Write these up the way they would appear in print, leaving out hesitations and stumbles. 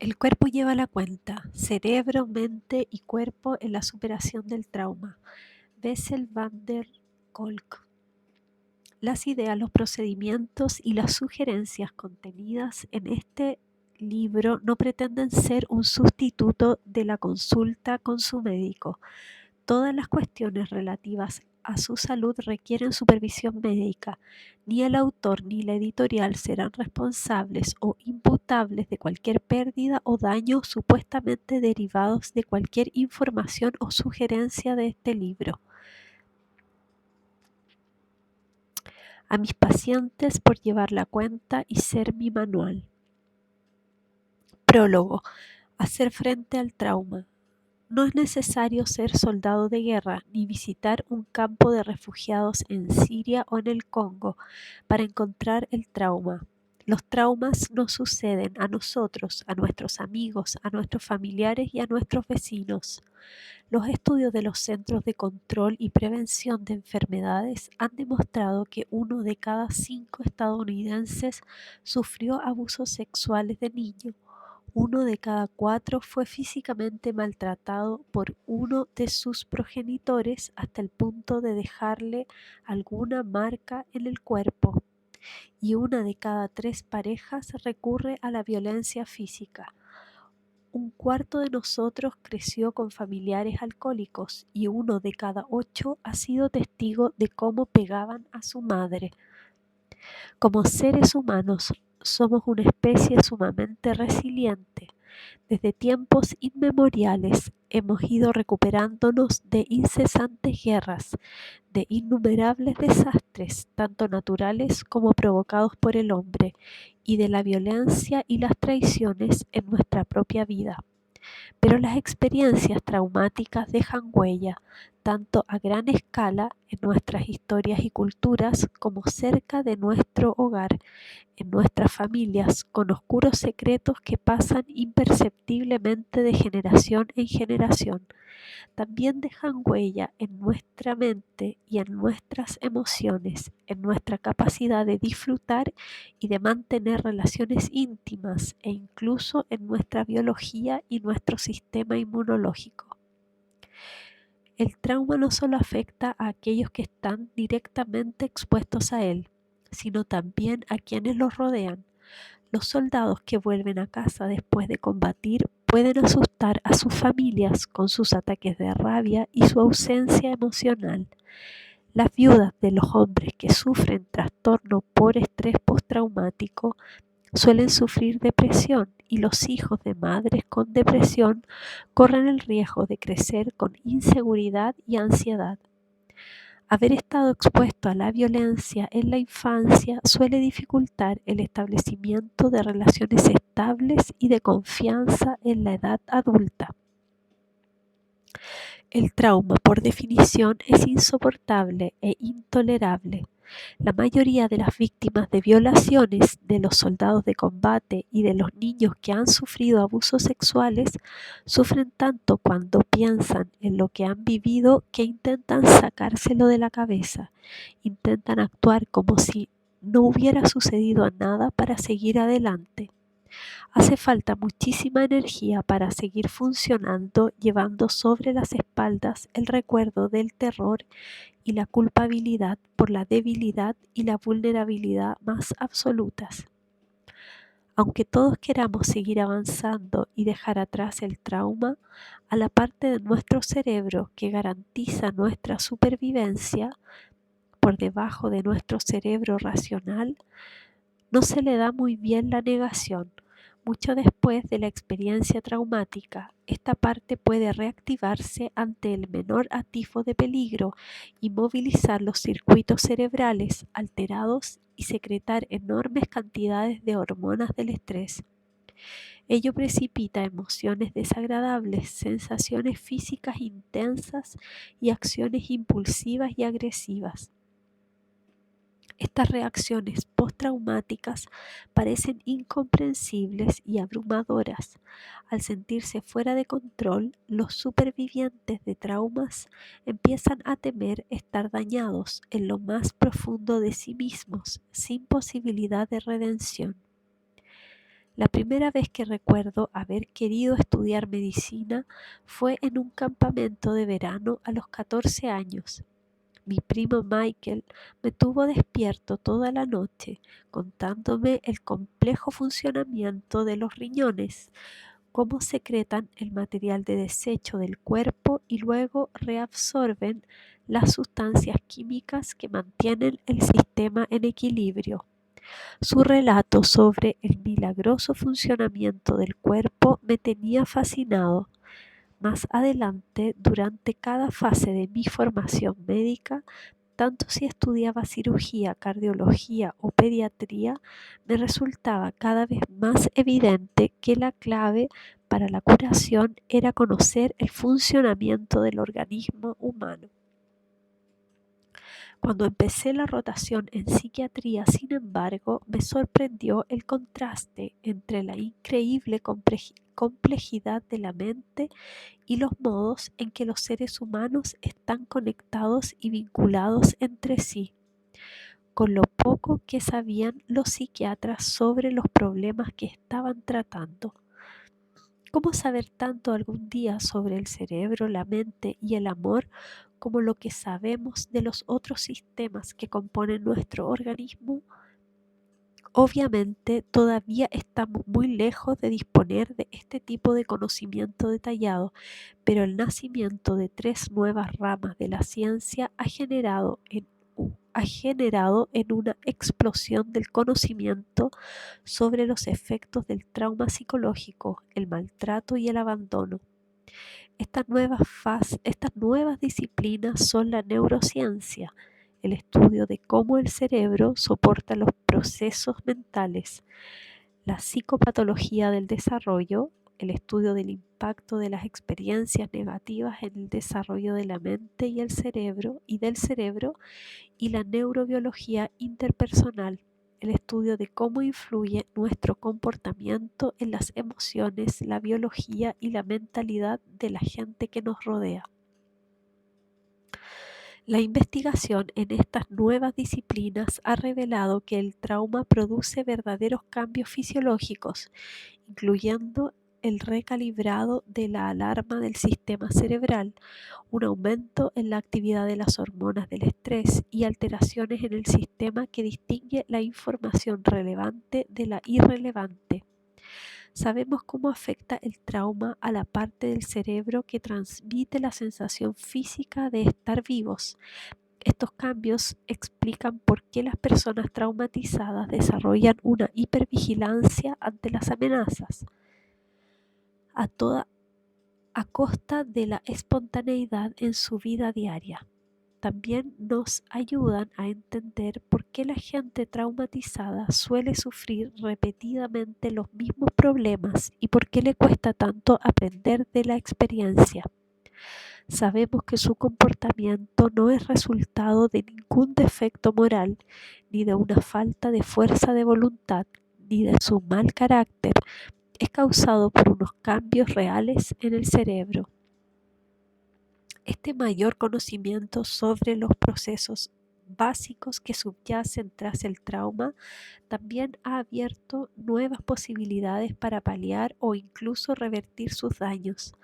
El cuerpo lleva la cuenta, cerebro, mente y cuerpo en la superación del trauma. Bessel van der Kolk. Las ideas, los procedimientos y las sugerencias contenidas en este libro no pretenden ser un sustituto de la consulta con su médico. Todas las cuestiones relativas a su salud requieren supervisión médica. Ni el autor ni la editorial serán responsables o imputables de cualquier pérdida o daño supuestamente derivados de cualquier información o sugerencia de este libro. A mis pacientes por llevar la cuenta y ser mi manual. Prólogo. Hacer frente al trauma. No es necesario ser soldado de guerra ni visitar un campo de refugiados en Siria o en el Congo para encontrar el trauma. Los traumas nos suceden a nosotros, a nuestros amigos, a nuestros familiares y a nuestros vecinos. Los estudios de los Centros de Control y Prevención de Enfermedades han demostrado que 1 de cada 5 estadounidenses sufrió abusos sexuales de niño. 1 de cada 4 fue físicamente maltratado por uno de sus progenitores hasta el punto de dejarle alguna marca en el cuerpo. Y 1 de cada 3 parejas recurre a la violencia física. 1/4 de nosotros creció con familiares alcohólicos y 1 de cada 8 ha sido testigo de cómo pegaban a su madre. Como seres humanos, somos una especie sumamente resiliente. Desde tiempos inmemoriales hemos ido recuperándonos de incesantes guerras, de innumerables desastres, tanto naturales como provocados por el hombre, y de la violencia y las traiciones en nuestra propia vida. Pero las experiencias traumáticas dejan huella, tanto a gran escala en nuestras historias y culturas como cerca de nuestro hogar, en nuestras familias, con oscuros secretos que pasan imperceptiblemente de generación en generación. También dejan huella en nuestra mente y en nuestras emociones, en nuestra capacidad de disfrutar y de mantener relaciones íntimas e incluso en nuestra biología y nuestro sistema inmunológico. El trauma no solo afecta a aquellos que están directamente expuestos a él, sino también a quienes los rodean. Los soldados que vuelven a casa después de combatir pueden asustar a sus familias con sus ataques de rabia y su ausencia emocional. Las viudas de los hombres que sufren trastorno por estrés postraumático suelen sufrir depresión y los hijos de madres con depresión corren el riesgo de crecer con inseguridad y ansiedad. Haber estado expuesto a la violencia en la infancia suele dificultar el establecimiento de relaciones estables y de confianza en la edad adulta. El trauma, por definición, es insoportable e intolerable. La mayoría de las víctimas de violaciones, de los soldados de combate y de los niños que han sufrido abusos sexuales sufren tanto cuando piensan en lo que han vivido que intentan sacárselo de la cabeza, intentan actuar como si no hubiera sucedido nada para seguir adelante. Hace falta muchísima energía para seguir funcionando llevando sobre las espaldas el recuerdo del terror y la culpabilidad por la debilidad y la vulnerabilidad más absolutas. Aunque todos queramos seguir avanzando y dejar atrás el trauma, a la parte de nuestro cerebro que garantiza nuestra supervivencia, por debajo de nuestro cerebro racional, no se le da muy bien la negación. Mucho después de la experiencia traumática, esta parte puede reactivarse ante el menor atisbo de peligro y movilizar los circuitos cerebrales alterados y secretar enormes cantidades de hormonas del estrés. Ello precipita emociones desagradables, sensaciones físicas intensas y acciones impulsivas y agresivas. Estas reacciones postraumáticas parecen incomprensibles y abrumadoras. Al sentirse fuera de control, los supervivientes de traumas empiezan a temer estar dañados en lo más profundo de sí mismos, sin posibilidad de redención. La primera vez que recuerdo haber querido estudiar medicina fue en un campamento de verano a los 14 años. Mi primo Michael me tuvo despierto toda la noche contándome el complejo funcionamiento de los riñones, cómo secretan el material de desecho del cuerpo y luego reabsorben las sustancias químicas que mantienen el sistema en equilibrio. Su relato sobre el milagroso funcionamiento del cuerpo me tenía fascinado. Más adelante, durante cada fase de mi formación médica, tanto si estudiaba cirugía, cardiología o pediatría, me resultaba cada vez más evidente que la clave para la curación era conocer el funcionamiento del organismo humano. Cuando empecé la rotación en psiquiatría, sin embargo, me sorprendió el contraste entre la increíble complejidad de la mente y los modos en que los seres humanos están conectados y vinculados entre sí, con lo poco que sabían los psiquiatras sobre los problemas que estaban tratando. ¿Cómo saber tanto algún día sobre el cerebro, la mente y el amor como lo que sabemos de los otros sistemas que componen nuestro organismo? Obviamente, todavía estamos muy lejos de disponer de este tipo de conocimiento detallado, pero el nacimiento de 3 nuevas ramas de la ciencia ha generado en una explosión del conocimiento sobre los efectos del trauma psicológico, el maltrato y el abandono. Estas nuevas disciplinas son la neurociencia, el estudio de cómo el cerebro soporta los procesos mentales, la psicopatología del desarrollo, el estudio del impacto de las experiencias negativas en el desarrollo de la mente y del cerebro, y la neurobiología interpersonal, el estudio de cómo influye nuestro comportamiento en las emociones, la biología y la mentalidad de la gente que nos rodea. La investigación en estas nuevas disciplinas ha revelado que el trauma produce verdaderos cambios fisiológicos, incluyendo el recalibrado de la alarma del sistema cerebral, un aumento en la actividad de las hormonas del estrés y alteraciones en el sistema que distingue la información relevante de la irrelevante. Sabemos cómo afecta el trauma a la parte del cerebro que transmite la sensación física de estar vivos. Estos cambios explican por qué las personas traumatizadas desarrollan una hipervigilancia ante las amenazas, a costa de la espontaneidad en su vida diaria. También nos ayudan a entender por qué la gente traumatizada suele sufrir repetidamente los mismos problemas y por qué le cuesta tanto aprender de la experiencia. Sabemos que su comportamiento no es resultado de ningún defecto moral, ni de una falta de fuerza de voluntad, ni de su mal carácter. Es causado por unos cambios reales en el cerebro. Este mayor conocimiento sobre los procesos básicos que subyacen tras el trauma también ha abierto nuevas posibilidades para paliar o incluso revertir sus daños.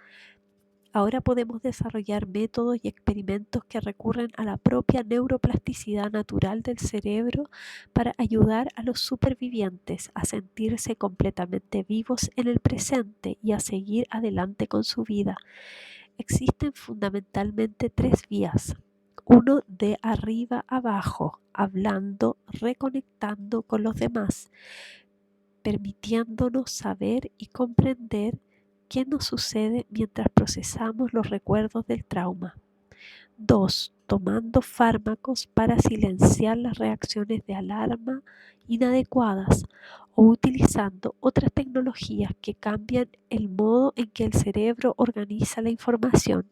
Ahora podemos desarrollar métodos y experimentos que recurren a la propia neuroplasticidad natural del cerebro para ayudar a los supervivientes a sentirse completamente vivos en el presente y a seguir adelante con su vida. Existen fundamentalmente 3 vías. Uno de arriba abajo, hablando, reconectando con los demás, permitiéndonos saber y comprender qué nos sucede mientras procesamos los recuerdos del trauma. 2. Tomando fármacos para silenciar las reacciones de alarma inadecuadas o utilizando otras tecnologías que cambian el modo en que el cerebro organiza la información.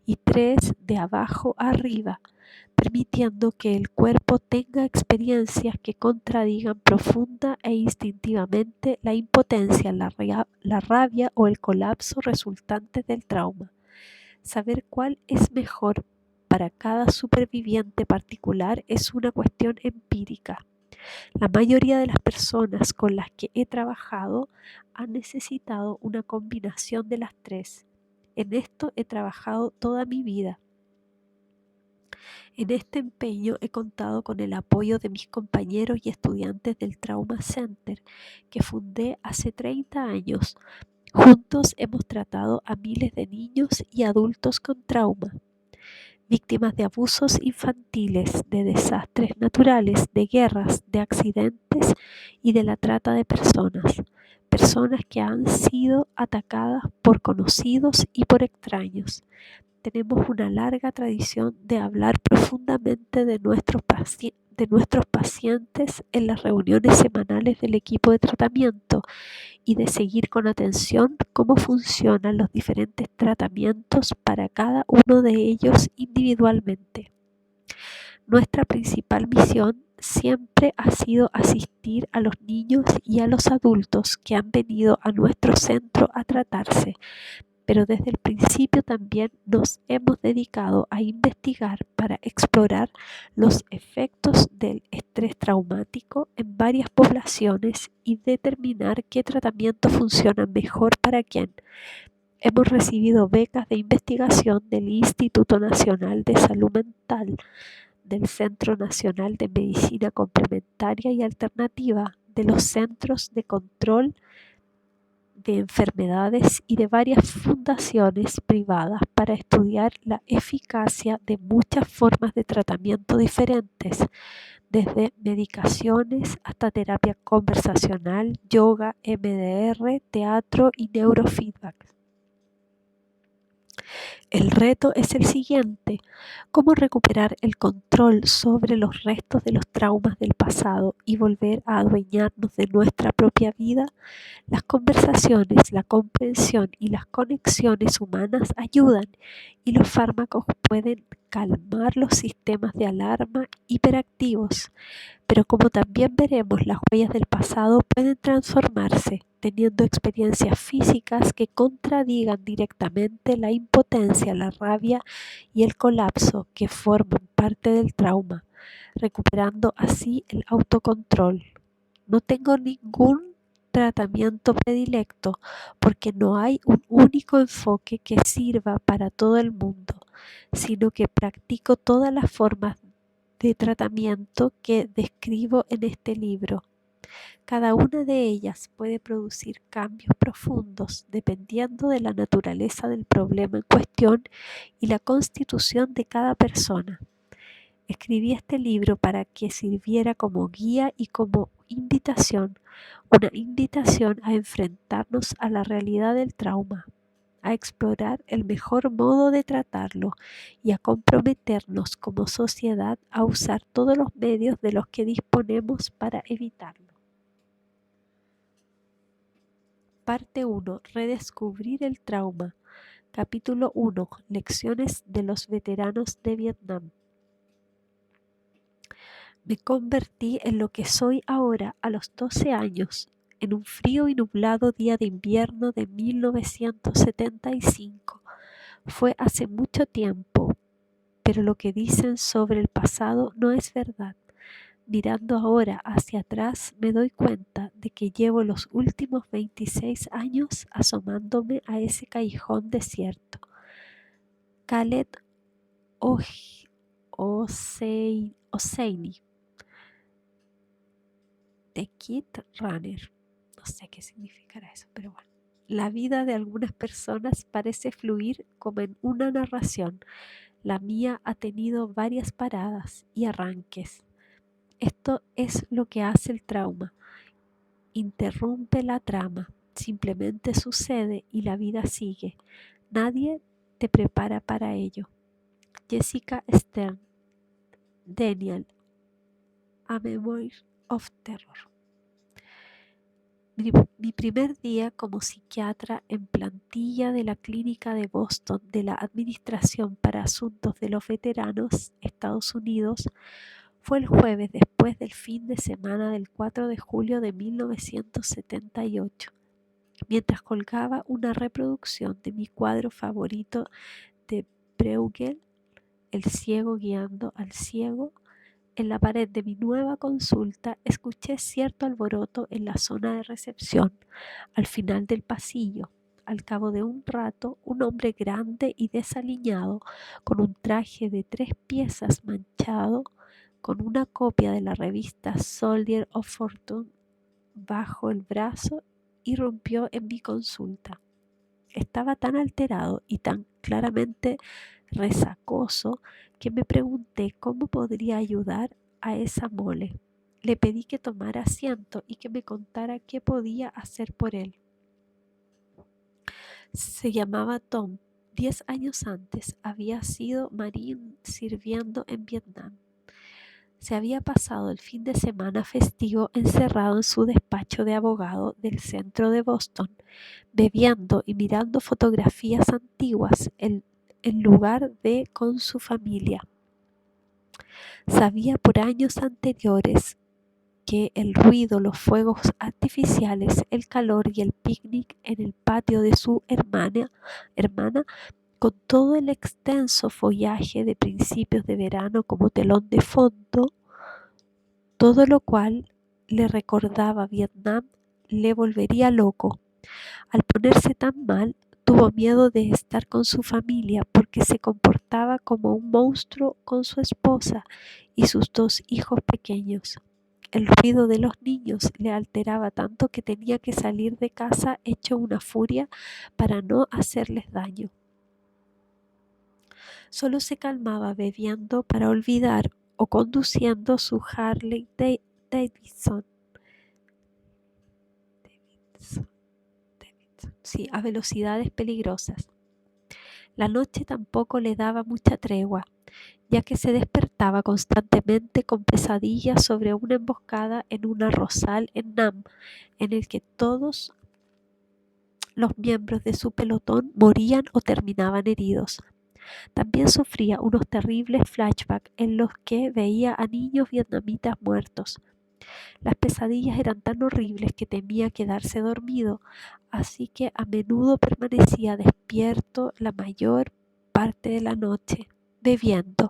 Y 3. De abajo arriba, permitiendo que el cuerpo tenga experiencias que contradigan profunda e instintivamente la impotencia, la rabia o el colapso resultantes del trauma. Saber cuál es mejor para cada superviviente particular es una cuestión empírica. La mayoría de las personas con las que he trabajado han necesitado una combinación de las tres. En esto he trabajado toda mi vida. En este empeño he contado con el apoyo de mis compañeros y estudiantes del Trauma Center, que fundé hace 30 años. Juntos hemos tratado a miles de niños y adultos con trauma, víctimas de abusos infantiles, de desastres naturales, de guerras, de accidentes y de la trata de personas. Personas que han sido atacadas por conocidos y por extraños. Tenemos una larga tradición de hablar profundamente de nuestros pacientes en las reuniones semanales del equipo de tratamiento y de seguir con atención cómo funcionan los diferentes tratamientos para cada uno de ellos individualmente. Nuestra principal misión siempre ha sido asistir a los niños y a los adultos que han venido a nuestro centro a tratarse, pero desde el principio también nos hemos dedicado a investigar para explorar los efectos del estrés traumático en varias poblaciones y determinar qué tratamiento funciona mejor para quién. Hemos recibido becas de investigación del Instituto Nacional de Salud Mental, del Centro Nacional de Medicina Complementaria y Alternativa, de los Centros de Control de Enfermedades y de varias fundaciones privadas para estudiar la eficacia de muchas formas de tratamiento diferentes, desde medicaciones hasta terapia conversacional, yoga, MDR, teatro y neurofeedback. El reto es el siguiente: cómo recuperar el control sobre los restos de los traumas del pasado y volver a adueñarnos de nuestra propia vida. Las conversaciones, la comprensión y las conexiones humanas ayudan, y los fármacos pueden calmar los sistemas de alarma hiperactivos. Pero como también veremos, las huellas del pasado pueden transformarse, teniendo experiencias físicas que contradigan directamente la impotencia, la rabia y el colapso que forman parte del trauma, recuperando así el autocontrol. No tengo ningún tratamiento predilecto, porque no hay un único enfoque que sirva para todo el mundo, sino que practico todas las formas de tratamiento que describo en este libro. Cada una de ellas puede producir cambios profundos dependiendo de la naturaleza del problema en cuestión y la constitución de cada persona. Escribí este libro para que sirviera como guía y como invitación, una invitación a enfrentarnos a la realidad del trauma, a explorar el mejor modo de tratarlo y a comprometernos como sociedad a usar todos los medios de los que disponemos para evitarlo. Parte 1. Redescubrir el trauma. Capítulo 1. Lecciones de los veteranos de Vietnam. Me convertí en lo que soy ahora a los 12 años, en un frío y nublado día de invierno de 1975. Fue hace mucho tiempo, pero lo que dicen sobre el pasado no es verdad. Mirando ahora hacia atrás, me doy cuenta de que llevo los últimos 26 años asomándome a ese callejón desierto. Khaled Hosseini, The Kid Runner. No sé qué significará eso, pero bueno. La vida de algunas personas parece fluir como en una narración. La mía ha tenido varias paradas y arranques. Esto es lo que hace el trauma. Interrumpe la trama, simplemente sucede y la vida sigue. Nadie te prepara para ello. Jessica Stern, Daniel, A Memoir of Terror. Mi primer día como psiquiatra en plantilla de la clínica de Boston de la Administración para Asuntos de los Veteranos, Estados Unidos, fue el jueves después del fin de semana del 4 de julio de 1978, mientras colgaba una reproducción de mi cuadro favorito de Bruegel, El ciego guiando al ciego. En la pared de mi nueva consulta escuché cierto alboroto en la zona de recepción, al final del pasillo. Al cabo de un rato, un hombre grande y desaliñado, con un traje de 3 piezas manchado, con una copia de la revista Soldier of Fortune bajo el brazo, irrumpió en mi consulta. Estaba tan alterado y tan claramente resacoso que me pregunté cómo podría ayudar a esa mole. Le pedí que tomara asiento y que me contara qué podía hacer por él. Se llamaba Tom. 10 años antes había sido marín sirviendo en Vietnam. Se había pasado el fin de semana festivo encerrado en su despacho de abogado del centro de Boston, bebiendo y mirando fotografías antiguas en lugar de con su familia. Sabía por años anteriores que el ruido, los fuegos artificiales, el calor y el picnic en el patio de su hermana, con todo el extenso follaje de principios de verano como telón de fondo, todo lo cual le recordaba Vietnam, le volvería loco. Al ponerse tan mal, tuvo miedo de estar con su familia porque se comportaba como un monstruo con su esposa y sus 2 hijos pequeños. El ruido de los niños le alteraba tanto que tenía que salir de casa hecho una furia para no hacerles daño. Solo se calmaba bebiendo para olvidar o conduciendo su Harley Davidson. Sí, a velocidades peligrosas. La noche tampoco le daba mucha tregua, ya que se despertaba constantemente con pesadillas sobre una emboscada en un arrozal en Nam, en el que todos los miembros de su pelotón morían o terminaban heridos. También sufría unos terribles flashbacks en los que veía a niños vietnamitas muertos. Las pesadillas eran tan horribles que temía quedarse dormido, así que a menudo permanecía despierto la mayor parte de la noche, bebiendo.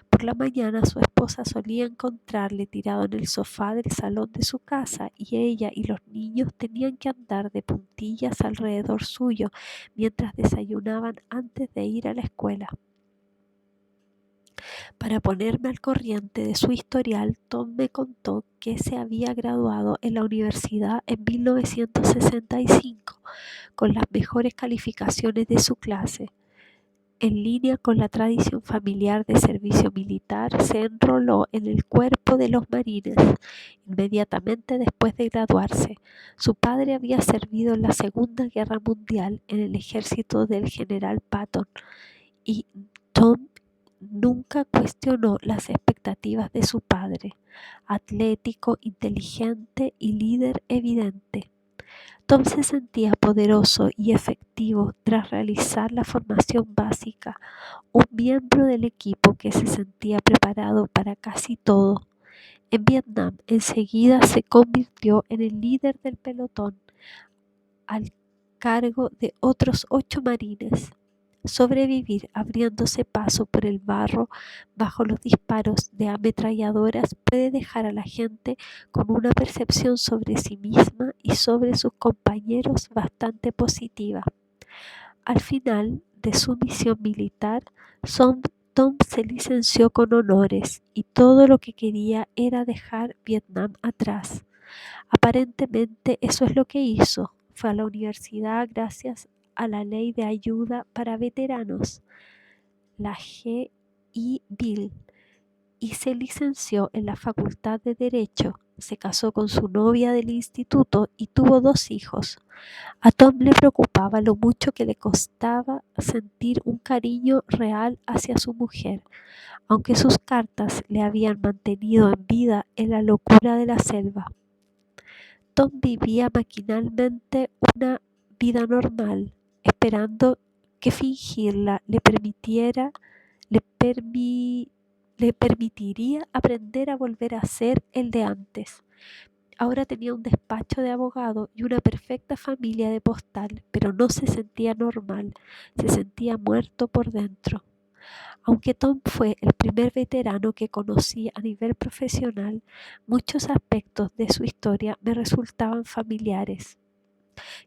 Por la mañana su esposa solía encontrarle tirado en el sofá del salón de su casa y ella y los niños tenían que andar de puntillas alrededor suyo mientras desayunaban antes de ir a la escuela. Para ponerme al corriente de su historial, Tom me contó que se había graduado en la universidad en 1965 con las mejores calificaciones de su clase. En línea con la tradición familiar de servicio militar, se enroló en el cuerpo de los marines inmediatamente después de graduarse. Su padre había servido en la Segunda Guerra Mundial en el ejército del general Patton y Tom nunca cuestionó las expectativas de su padre, atlético, inteligente y líder evidente. Tom se sentía poderoso y efectivo tras realizar la formación básica, un miembro del equipo que se sentía preparado para casi todo. En Vietnam, enseguida se convirtió en el líder del pelotón, al cargo de otros 8 marines. Sobrevivir abriéndose paso por el barro bajo los disparos de ametralladoras puede dejar a la gente con una percepción sobre sí misma y sobre sus compañeros bastante positiva. Al final de su misión militar, Tom se licenció con honores y todo lo que quería era dejar Vietnam atrás. Aparentemente eso es lo que hizo. Fue a la universidad gracias a la Ley de Ayuda para Veteranos, la GI Bill, y se licenció en la Facultad de Derecho. Se casó con su novia del instituto y tuvo 2 hijos. A Tom le preocupaba lo mucho que le costaba sentir un cariño real hacia su mujer, aunque sus cartas le habían mantenido en vida en la locura de la selva. Tom vivía maquinalmente una vida normal, esperando que fingirla le permitiría aprender a volver a ser el de antes. Ahora tenía un despacho de abogado y una perfecta familia de postal, pero no se sentía normal, se sentía muerto por dentro. Aunque Tom fue el primer veterano que conocí a nivel profesional, muchos aspectos de su historia me resultaban familiares.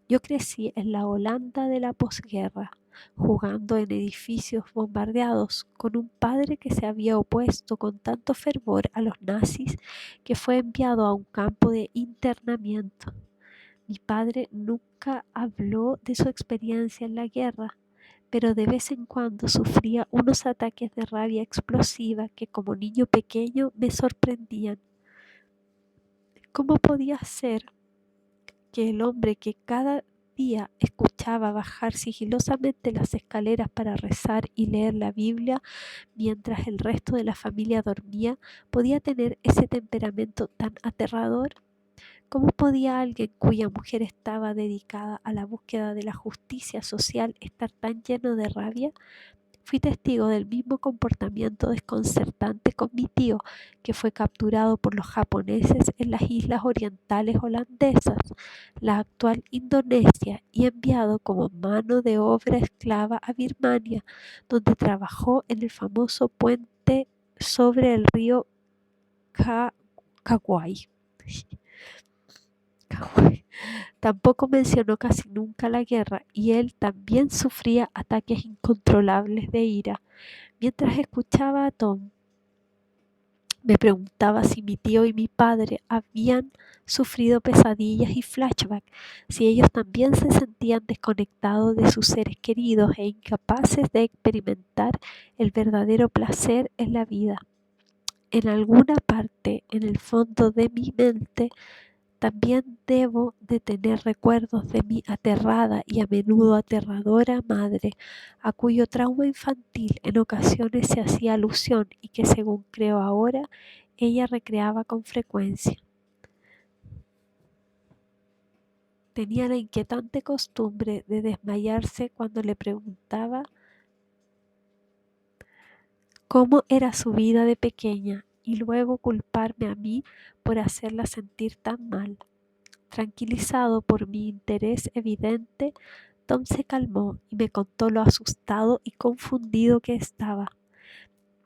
Yo crecí en la Holanda de la posguerra, jugando en edificios bombardeados, con un padre que se había opuesto con tanto fervor a los nazis que fue enviado a un campo de internamiento. Mi padre nunca habló de su experiencia en la guerra, pero de vez en cuando sufría unos ataques de rabia explosiva que como niño pequeño me sorprendían. ¿Cómo podía ser que el hombre que cada día escuchaba bajar sigilosamente las escaleras para rezar y leer la Biblia mientras el resto de la familia dormía podía tener ese temperamento tan aterrador? ¿Cómo podía alguien cuya mujer estaba dedicada a la búsqueda de la justicia social estar tan lleno de rabia? Fui testigo del mismo comportamiento desconcertante con mi tío, que fue capturado por los japoneses en las islas orientales holandesas, la actual Indonesia, y enviado como mano de obra esclava a Birmania, donde trabajó en el famoso puente sobre el río Kawai. Tampoco mencionó casi nunca la guerra y él también sufría ataques incontrolables de ira. Mientras escuchaba a Tom, me preguntaba si mi tío y mi padre habían sufrido pesadillas y flashbacks, si ellos también se sentían desconectados de sus seres queridos e incapaces de experimentar el verdadero placer en la vida. En alguna parte, en el fondo de mi mente, también debo de tener recuerdos de mi aterrada y a menudo aterradora madre, a cuyo trauma infantil en ocasiones se hacía alusión y que, según creo ahora, ella recreaba con frecuencia. Tenía la inquietante costumbre de desmayarse cuando le preguntaba cómo era su vida de pequeña y luego culparme a mí por hacerla sentir tan mal. Tranquilizado por mi interés evidente, Tom se calmó y me contó lo asustado y confundido que estaba.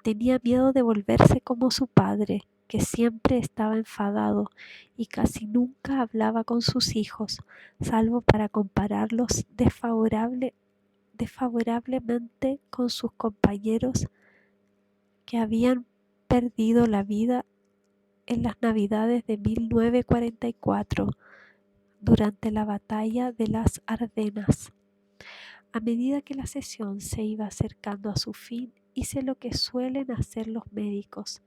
Tenía miedo de volverse como su padre, que siempre estaba enfadado y casi nunca hablaba con sus hijos, salvo para compararlos desfavorablemente con sus compañeros que habían perdido la vida en las Navidades de 1944. Durante la batalla de las Ardenas. A medida que la sesión se iba acercando a su fin, hice lo que suelen hacer los médicos.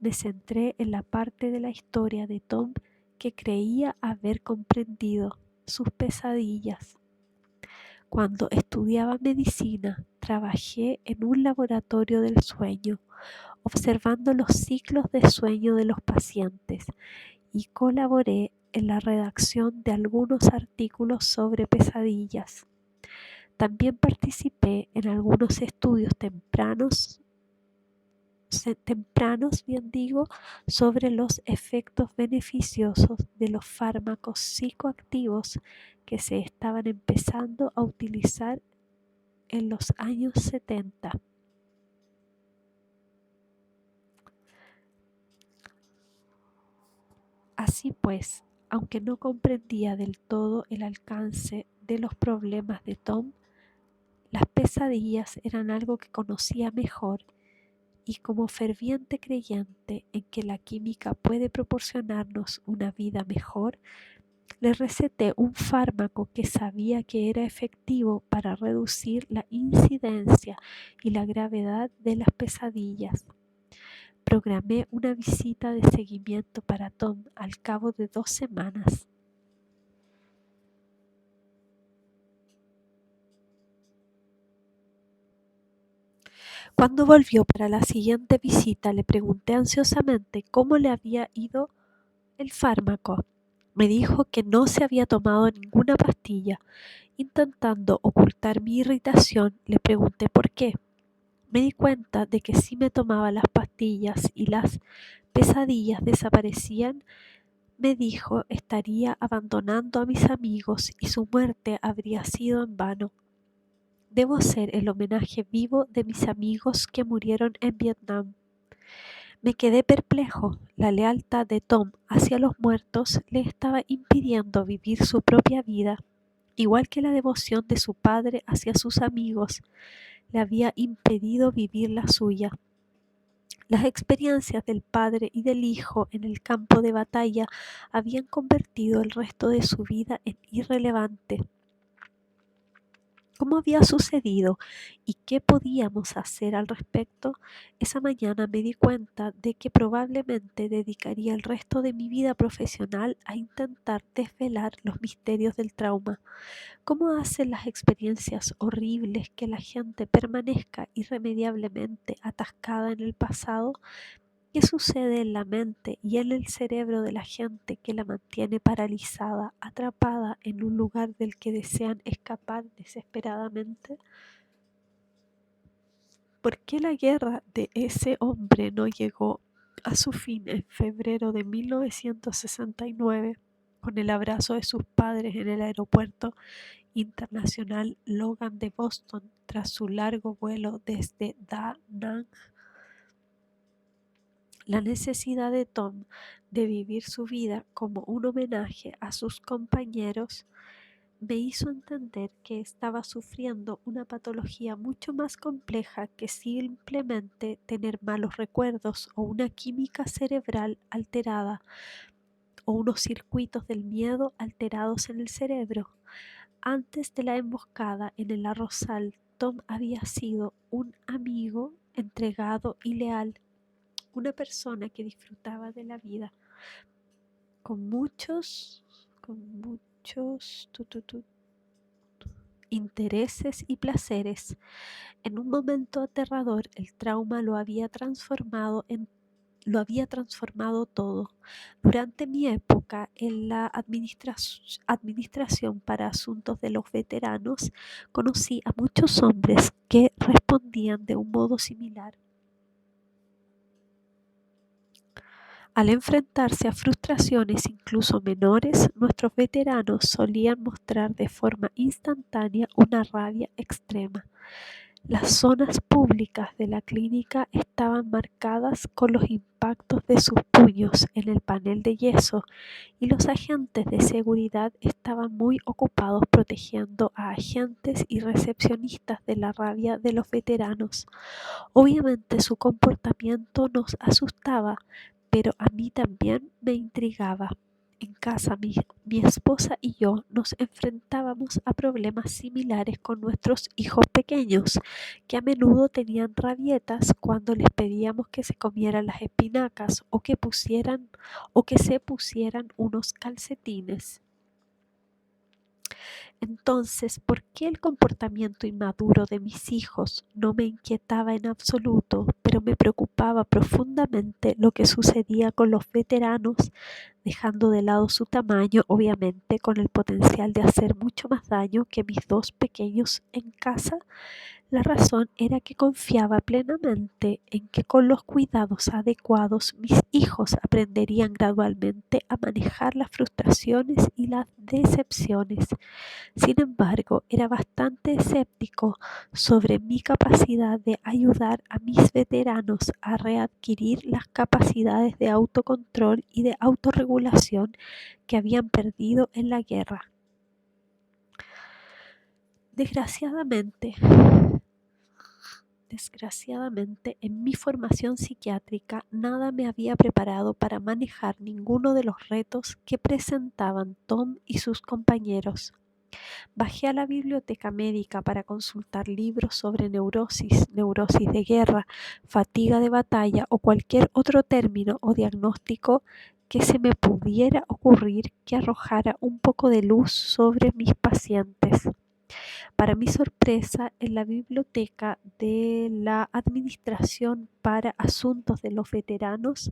Me centré en la parte de la historia de Tom que creía haber comprendido, sus pesadillas. Cuando estudiaba medicina, trabajé en un laboratorio del sueño, observando los ciclos de sueño de los pacientes y colaboré en la redacción de algunos artículos sobre pesadillas. También participé en algunos estudios tempranos, sobre los efectos beneficiosos de los fármacos psicoactivos que se estaban empezando a utilizar en los años 70. Así pues, aunque no comprendía del todo el alcance de los problemas de Tom, las pesadillas eran algo que conocía mejor y como ferviente creyente en que la química puede proporcionarnos una vida mejor, le receté un fármaco que sabía que era efectivo para reducir la incidencia y la gravedad de las pesadillas. Programé una visita de seguimiento para Tom al cabo de 2 semanas. Cuando volvió para la siguiente visita, le pregunté ansiosamente cómo le había ido el fármaco. Me dijo que no se había tomado ninguna pastilla. Intentando ocultar mi irritación, le pregunté por qué. Me di cuenta de que si me tomaba las pastillas y las pesadillas desaparecían, me dijo estaría abandonando a mis amigos y su muerte habría sido en vano. Debo ser el homenaje vivo de mis amigos que murieron en Vietnam. Me quedé perplejo. La lealtad de Tom hacia los muertos le estaba impidiendo vivir su propia vida, igual que la devoción de su padre hacia sus amigos le había impedido vivir la suya. Las experiencias del padre y del hijo en el campo de batalla habían convertido el resto de su vida en irrelevante. ¿Cómo había sucedido y qué podíamos hacer al respecto? Esa mañana me di cuenta de que probablemente dedicaría el resto de mi vida profesional a intentar desvelar los misterios del trauma. ¿Cómo hacen las experiencias horribles que la gente permanezca irremediablemente atascada en el pasado? ¿Qué sucede en la mente y en el cerebro de la gente que la mantiene paralizada, atrapada en un lugar del que desean escapar desesperadamente? ¿Por qué la guerra de ese hombre no llegó a su fin en febrero de 1969 con el abrazo de sus padres en el aeropuerto internacional Logan de Boston tras su largo vuelo desde Da Nang? La necesidad de Tom de vivir su vida como un homenaje a sus compañeros me hizo entender que estaba sufriendo una patología mucho más compleja que simplemente tener malos recuerdos o una química cerebral alterada o unos circuitos del miedo alterados en el cerebro. Antes de la emboscada en el arrozal, Tom había sido un amigo entregado y leal, una persona que disfrutaba de la vida con muchos intereses y placeres. En un momento aterrador, el trauma lo había transformado todo. Durante mi época en la Administración para Asuntos de los Veteranos, conocí a muchos hombres que respondían de un modo similar. Al enfrentarse a frustraciones incluso menores, nuestros veteranos solían mostrar de forma instantánea una rabia extrema. Las zonas públicas de la clínica estaban marcadas con los impactos de sus puños en el panel de yeso y los agentes de seguridad estaban muy ocupados protegiendo a agentes y recepcionistas de la rabia de los veteranos. Obviamente su comportamiento nos asustaba, pero a mí también me intrigaba. En casa mi esposa y yo nos enfrentábamos a problemas similares con nuestros hijos pequeños, que a menudo tenían rabietas cuando les pedíamos que se comieran las espinacas o que se pusieran unos calcetines. Entonces, ¿por qué el comportamiento inmaduro de mis hijos no me inquietaba en absoluto, pero me preocupaba profundamente lo que sucedía con los veteranos, dejando de lado su tamaño, obviamente con el potencial de hacer mucho más daño que mis dos pequeños en casa? La razón era que confiaba plenamente en que con los cuidados adecuados mis hijos aprenderían gradualmente a manejar las frustraciones y las decepciones. Sin embargo, era bastante escéptico sobre mi capacidad de ayudar a mis veteranos a readquirir las capacidades de autocontrol y de autorregulación que habían perdido en la guerra. Desgraciadamente, en mi formación psiquiátrica nada me había preparado para manejar ninguno de los retos que presentaban Tom y sus compañeros. Bajé a la biblioteca médica para consultar libros sobre neurosis de guerra, fatiga de batalla o cualquier otro término o diagnóstico que se me pudiera ocurrir que arrojara un poco de luz sobre mis pacientes. Para mi sorpresa, en la biblioteca de la Administración para Asuntos de los Veteranos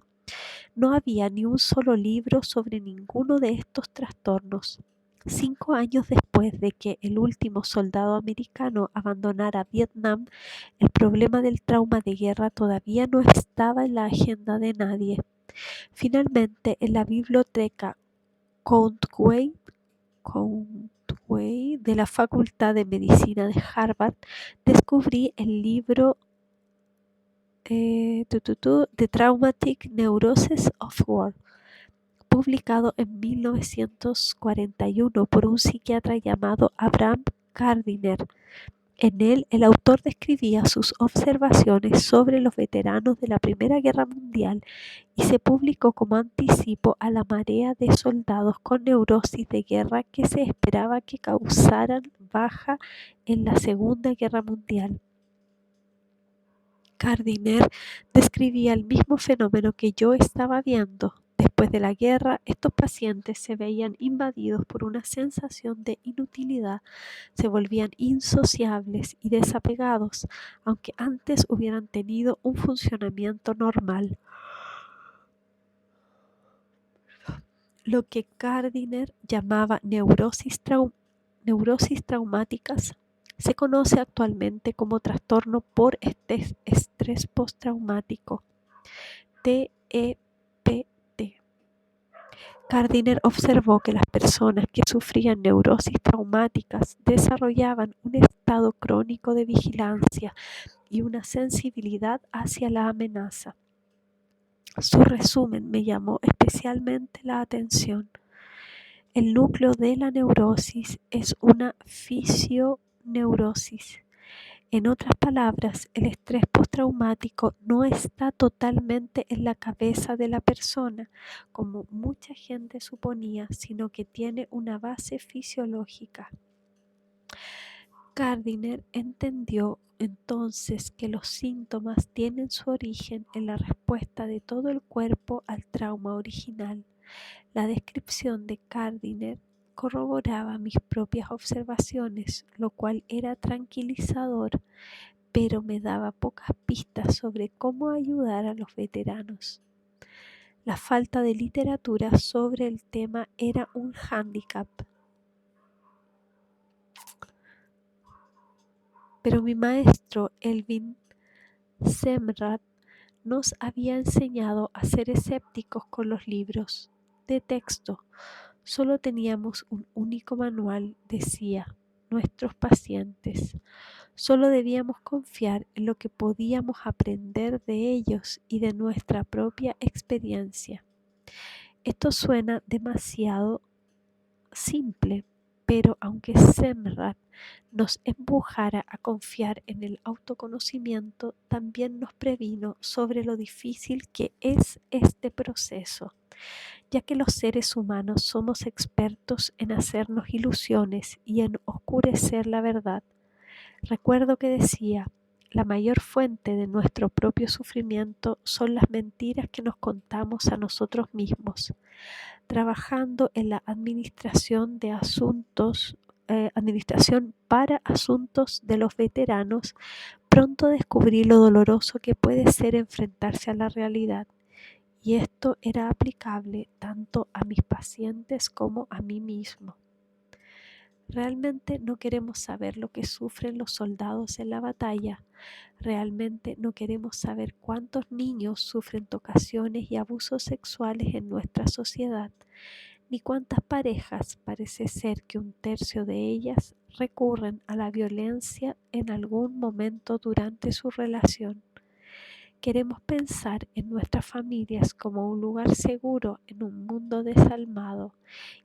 no había ni un solo libro sobre ninguno de estos trastornos. 5 años después de que el último soldado americano abandonara Vietnam, el problema del trauma de guerra todavía no estaba en la agenda de nadie. Finalmente, en la biblioteca Countway Ridgway de la Facultad de Medicina de Harvard, descubrí el libro The Traumatic Neuroses of War, publicado en 1941 por un psiquiatra llamado Abraham Gardiner. En él, el autor describía sus observaciones sobre los veteranos de la Primera Guerra Mundial y se publicó como anticipo a la marea de soldados con neurosis de guerra que se esperaba que causaran baja en la Segunda Guerra Mundial. Gardiner describía el mismo fenómeno que yo estaba viendo. Después de la guerra, estos pacientes se veían invadidos por una sensación de inutilidad, se volvían insociables y desapegados, aunque antes hubieran tenido un funcionamiento normal. Lo que Gardiner llamaba neurosis traumáticas se conoce actualmente como trastorno por estrés postraumático, TEPT. Gardiner observó que las personas que sufrían neurosis traumáticas desarrollaban un estado crónico de vigilancia y una sensibilidad hacia la amenaza. Su resumen me llamó especialmente la atención. El núcleo de la neurosis es una fisioneurosis. En otras palabras, el estrés postraumático no está totalmente en la cabeza de la persona, como mucha gente suponía, sino que tiene una base fisiológica. Gardiner entendió entonces que los síntomas tienen su origen en la respuesta de todo el cuerpo al trauma original. La descripción de Gardiner corroboraba mis propias observaciones, lo cual era tranquilizador, pero me daba pocas pistas sobre cómo ayudar a los veteranos. La falta de literatura sobre el tema era un hándicap. Pero mi maestro Elvin Semrad nos había enseñado a ser escépticos con los libros de texto. Solo teníamos un único manual, decía, nuestros pacientes. Solo debíamos confiar en lo que podíamos aprender de ellos y de nuestra propia experiencia. Esto suena demasiado simple, pero aunque Semrad nos empujara a confiar en el autoconocimiento, también nos previno sobre lo difícil que es este proceso, ya que los seres humanos somos expertos en hacernos ilusiones y en oscurecer la verdad. Recuerdo que decía, la mayor fuente de nuestro propio sufrimiento son las mentiras que nos contamos a nosotros mismos. Trabajando en la administración para asuntos de los veteranos, pronto descubrí lo doloroso que puede ser enfrentarse a la realidad. Y esto era aplicable tanto a mis pacientes como a mí mismo. Realmente no queremos saber lo que sufren los soldados en la batalla. Realmente no queremos saber cuántos niños sufren tocaciones y abusos sexuales en nuestra sociedad, ni cuántas parejas, parece ser que 1/3 de ellas, recurren a la violencia en algún momento durante su relación. Queremos pensar en nuestras familias como un lugar seguro en un mundo desalmado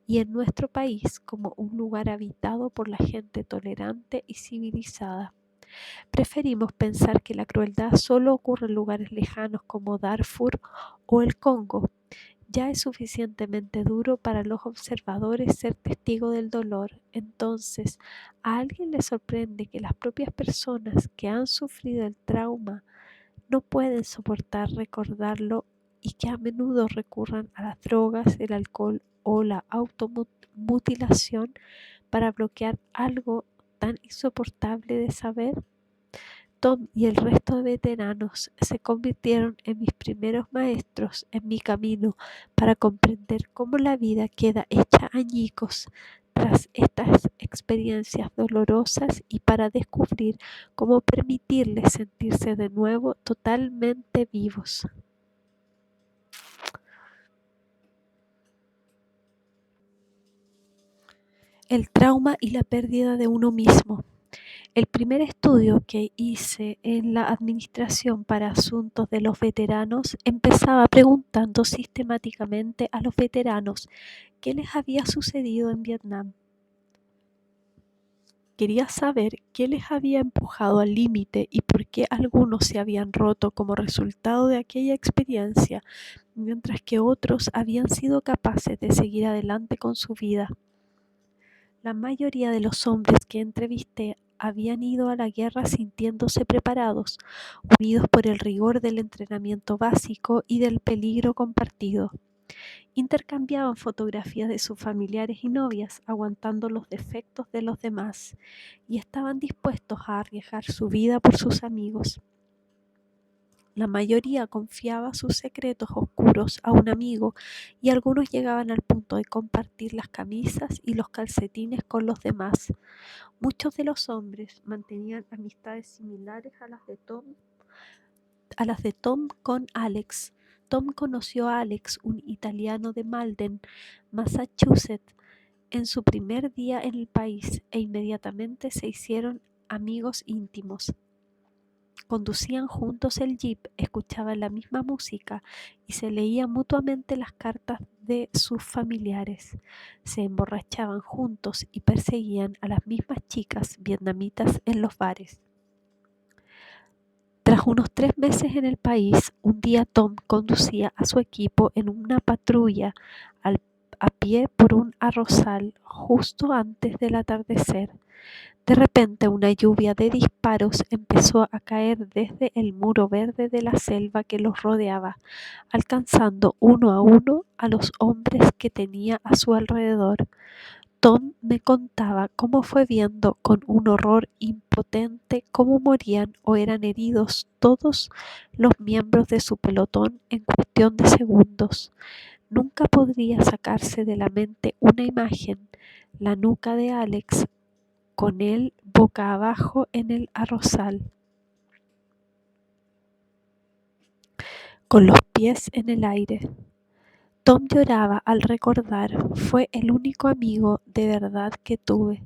y en nuestro país como un lugar habitado por la gente tolerante y civilizada. Preferimos pensar que la crueldad solo ocurre en lugares lejanos como Darfur o el Congo. Ya es suficientemente duro para los observadores ser testigo del dolor. Entonces, ¿a alguien le sorprende que las propias personas que han sufrido el trauma no pueden soportar recordarlo y que a menudo recurran a las drogas, el alcohol o la automutilación para bloquear algo tan insoportable de saber? Tom y el resto de veteranos se convirtieron en mis primeros maestros en mi camino para comprender cómo la vida queda hecha añicos tras estas experiencias dolorosas y para descubrir cómo permitirles sentirse de nuevo totalmente vivos. El trauma y la pérdida de uno mismo. El primer estudio que hice en la Administración para Asuntos de los Veteranos empezaba preguntando sistemáticamente a los veteranos qué les había sucedido en Vietnam. Quería saber qué les había empujado al límite y por qué algunos se habían roto como resultado de aquella experiencia, mientras que otros habían sido capaces de seguir adelante con su vida. La mayoría de los hombres que entrevisté habían ido a la guerra sintiéndose preparados, unidos por el rigor del entrenamiento básico y del peligro compartido. Intercambiaban fotografías de sus familiares y novias, aguantando los defectos de los demás, y estaban dispuestos a arriesgar su vida por sus amigos. La mayoría confiaba sus secretos oscuros a un amigo y algunos llegaban al punto de compartir las camisas y los calcetines con los demás. Muchos de los hombres mantenían amistades similares a las de Tom con Alex. Tom conoció a Alex, un italiano de Malden, Massachusetts, en su primer día en el país e inmediatamente se hicieron amigos íntimos. Conducían juntos el jeep, escuchaban la misma música y se leían mutuamente las cartas de sus familiares. Se emborrachaban juntos y perseguían a las mismas chicas vietnamitas en los bares. Tras unos 3 meses en el país, un día Tom conducía a su equipo en una patrulla a pie por un arrozal justo antes del atardecer. De repente una lluvia de disparos empezó a caer desde el muro verde de la selva que los rodeaba, alcanzando uno a uno a los hombres que tenía a su alrededor. Tom me contaba cómo fue viendo con un horror impotente cómo morían o eran heridos todos los miembros de su pelotón en cuestión de segundos. Nunca podría sacarse de la mente una imagen, la nuca de Alex con él boca abajo en el arrozal, con los pies en el aire. Tom lloraba al recordar, fue el único amigo de verdad que tuve.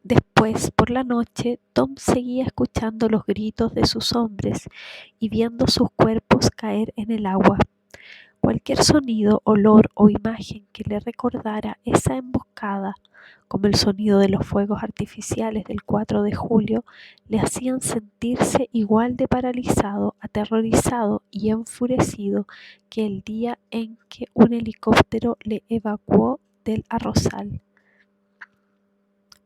Después, por la noche, Tom seguía escuchando los gritos de sus hombres y viendo sus cuerpos caer en el agua. Cualquier sonido, olor o imagen que le recordara esa emboscada, como el sonido de los fuegos artificiales del 4 de julio, le hacían sentirse igual de paralizado, aterrorizado y enfurecido que el día en que un helicóptero le evacuó del arrozal.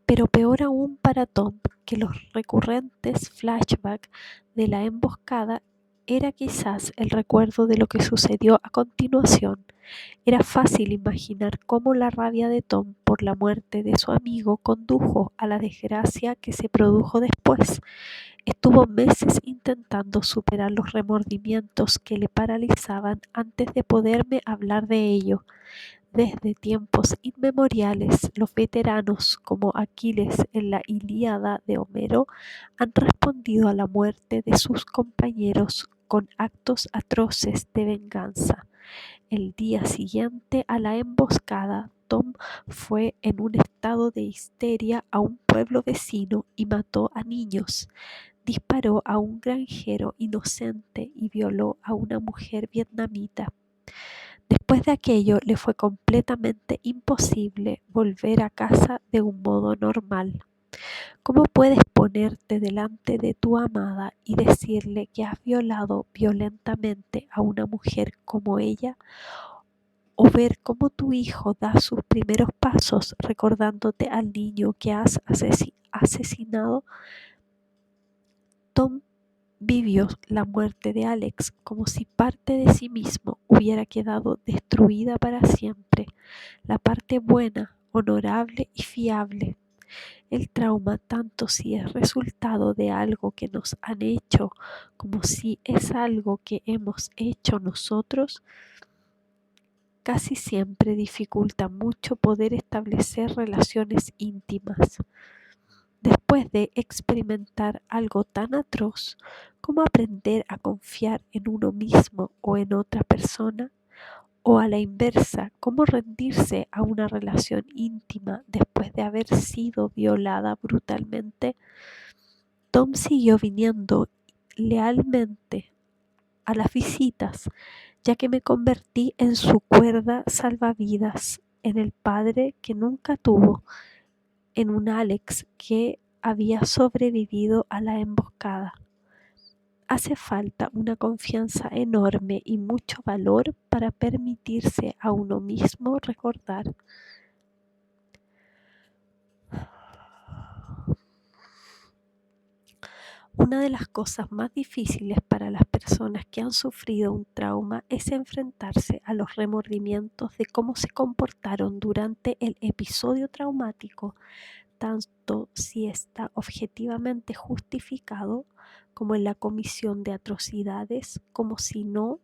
Pero peor aún para Tom que los recurrentes flashbacks de la emboscada era quizás el recuerdo de lo que sucedió a continuación. Era fácil imaginar cómo la rabia de Tom por la muerte de su amigo condujo a la desgracia que se produjo después. Estuvo meses intentando superar los remordimientos que le paralizaban antes de poderme hablar de ello. Desde tiempos inmemoriales, los veteranos, como Aquiles en la Ilíada de Homero, han respondido a la muerte de sus compañeros con actos atroces de venganza. El día siguiente a la emboscada, Tom fue en un estado de histeria a un pueblo vecino y mató a niños. Disparó a un granjero inocente y violó a una mujer vietnamita. Después de aquello le fue completamente imposible volver a casa de un modo normal. ¿Cómo puedes ponerte delante de tu amada y decirle que has violado violentamente a una mujer como ella? O ver cómo tu hijo da sus primeros pasos recordándote al niño que has asesinado. Tom vivió la muerte de Alex como si parte de sí mismo hubiera quedado destruida para siempre, la parte buena, honorable y fiable. El trauma, tanto si es resultado de algo que nos han hecho como si es algo que hemos hecho nosotros, casi siempre dificulta mucho poder establecer relaciones íntimas. Después de experimentar algo tan atroz, ¿cómo aprender a confiar en uno mismo o en otra persona? O a la inversa, cómo rendirse a una relación íntima después de haber sido violada brutalmente. Tom siguió viniendo lealmente a las visitas, ya que me convertí en su cuerda salvavidas, en el padre que nunca tuvo, en un Alex que había sobrevivido a la emboscada. Hace falta una confianza enorme y mucho valor para permitirse a uno mismo recordar. Una de las cosas más difíciles para las personas que han sufrido un trauma es enfrentarse a los remordimientos de cómo se comportaron durante el episodio traumático, tanto si está objetivamente justificado como en la comisión de atrocidades, como si no,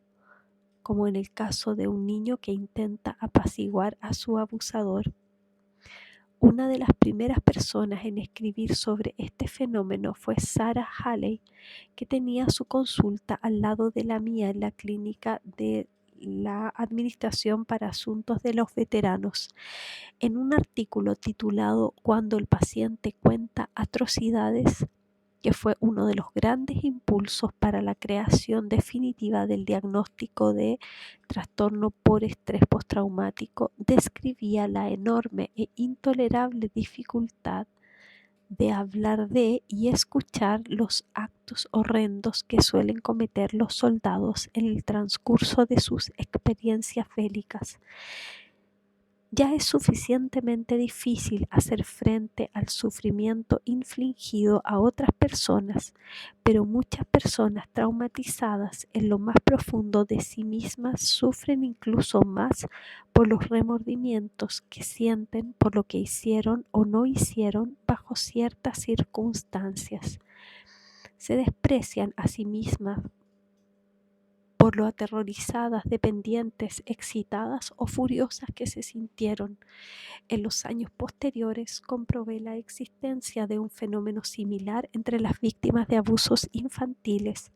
como en el caso de un niño que intenta apaciguar a su abusador. Una de las primeras personas en escribir sobre este fenómeno fue Sarah Haley, que tenía su consulta al lado de la mía en la clínica de la Administración para Asuntos de los Veteranos. En un artículo titulado Cuando el paciente cuenta atrocidades, que fue uno de los grandes impulsos para la creación definitiva del diagnóstico de trastorno por estrés postraumático, describía la enorme e intolerable dificultad de hablar de y escuchar los actos horrendos que suelen cometer los soldados en el transcurso de sus experiencias bélicas. Ya es suficientemente difícil hacer frente al sufrimiento infligido a otras personas, pero muchas personas traumatizadas en lo más profundo de sí mismas sufren incluso más por los remordimientos que sienten por lo que hicieron o no hicieron bajo ciertas circunstancias. Se desprecian a sí mismas por lo aterrorizadas, dependientes, excitadas o furiosas que se sintieron. En los años posteriores comprobé la existencia de un fenómeno similar entre las víctimas de abusos infantiles.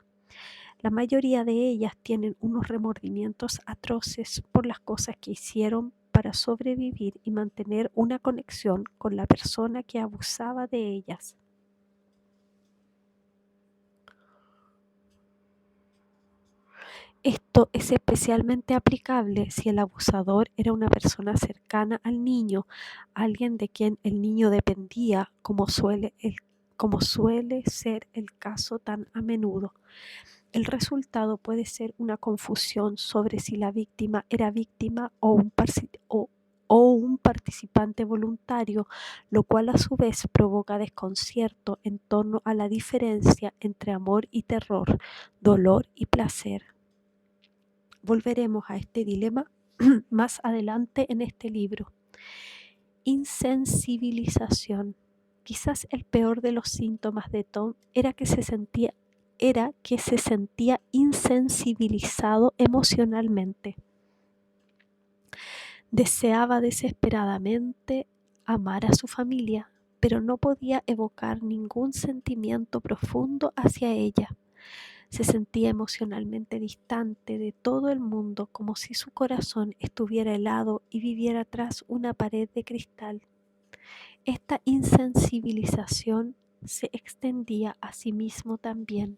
La mayoría de ellas tienen unos remordimientos atroces por las cosas que hicieron para sobrevivir y mantener una conexión con la persona que abusaba de ellas. Esto es especialmente aplicable si el abusador era una persona cercana al niño, alguien de quien el niño dependía, como suele ser el caso tan a menudo. El resultado puede ser una confusión sobre si la víctima era víctima o un participante voluntario, lo cual a su vez provoca desconcierto en torno a la diferencia entre amor y terror, dolor y placer. Volveremos a este dilema más adelante en este libro. Insensibilización. Quizás el peor de los síntomas de Tom era que se sentía insensibilizado emocionalmente. Deseaba desesperadamente amar a su familia, pero no podía evocar ningún sentimiento profundo hacia ella. Se sentía emocionalmente distante de todo el mundo, como si su corazón estuviera helado y viviera tras una pared de cristal. Esta insensibilización se extendía a sí mismo también.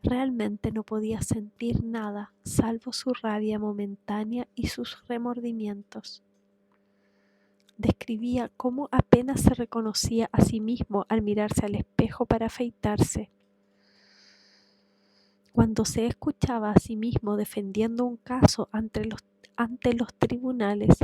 Realmente no podía sentir nada, salvo su rabia momentánea y sus remordimientos. Describía cómo apenas se reconocía a sí mismo al mirarse al espejo para afeitarse. Cuando se escuchaba a sí mismo defendiendo un caso ante los tribunales,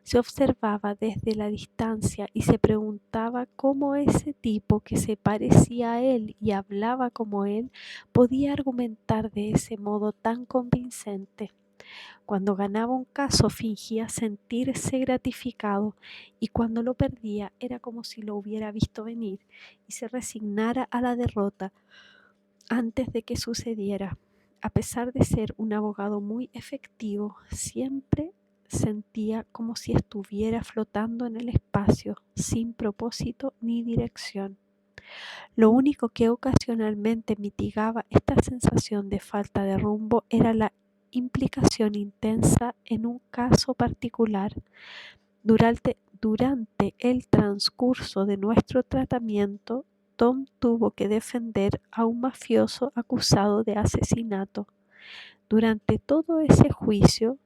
se observaba desde la distancia y se preguntaba cómo ese tipo que se parecía a él y hablaba como él podía argumentar de ese modo tan convincente. Cuando ganaba un caso fingía sentirse gratificado y cuando lo perdía era como si lo hubiera visto venir y se resignara a la derrota antes de que sucediera. A pesar de ser un abogado muy efectivo, siempre sentía como si estuviera flotando en el espacio, sin propósito ni dirección. Lo único que ocasionalmente mitigaba esta sensación de falta de rumbo era la implicación intensa en un caso particular. Durante el transcurso de nuestro tratamiento, Tom tuvo que defender a un mafioso acusado de asesinato. Durante todo ese juicio,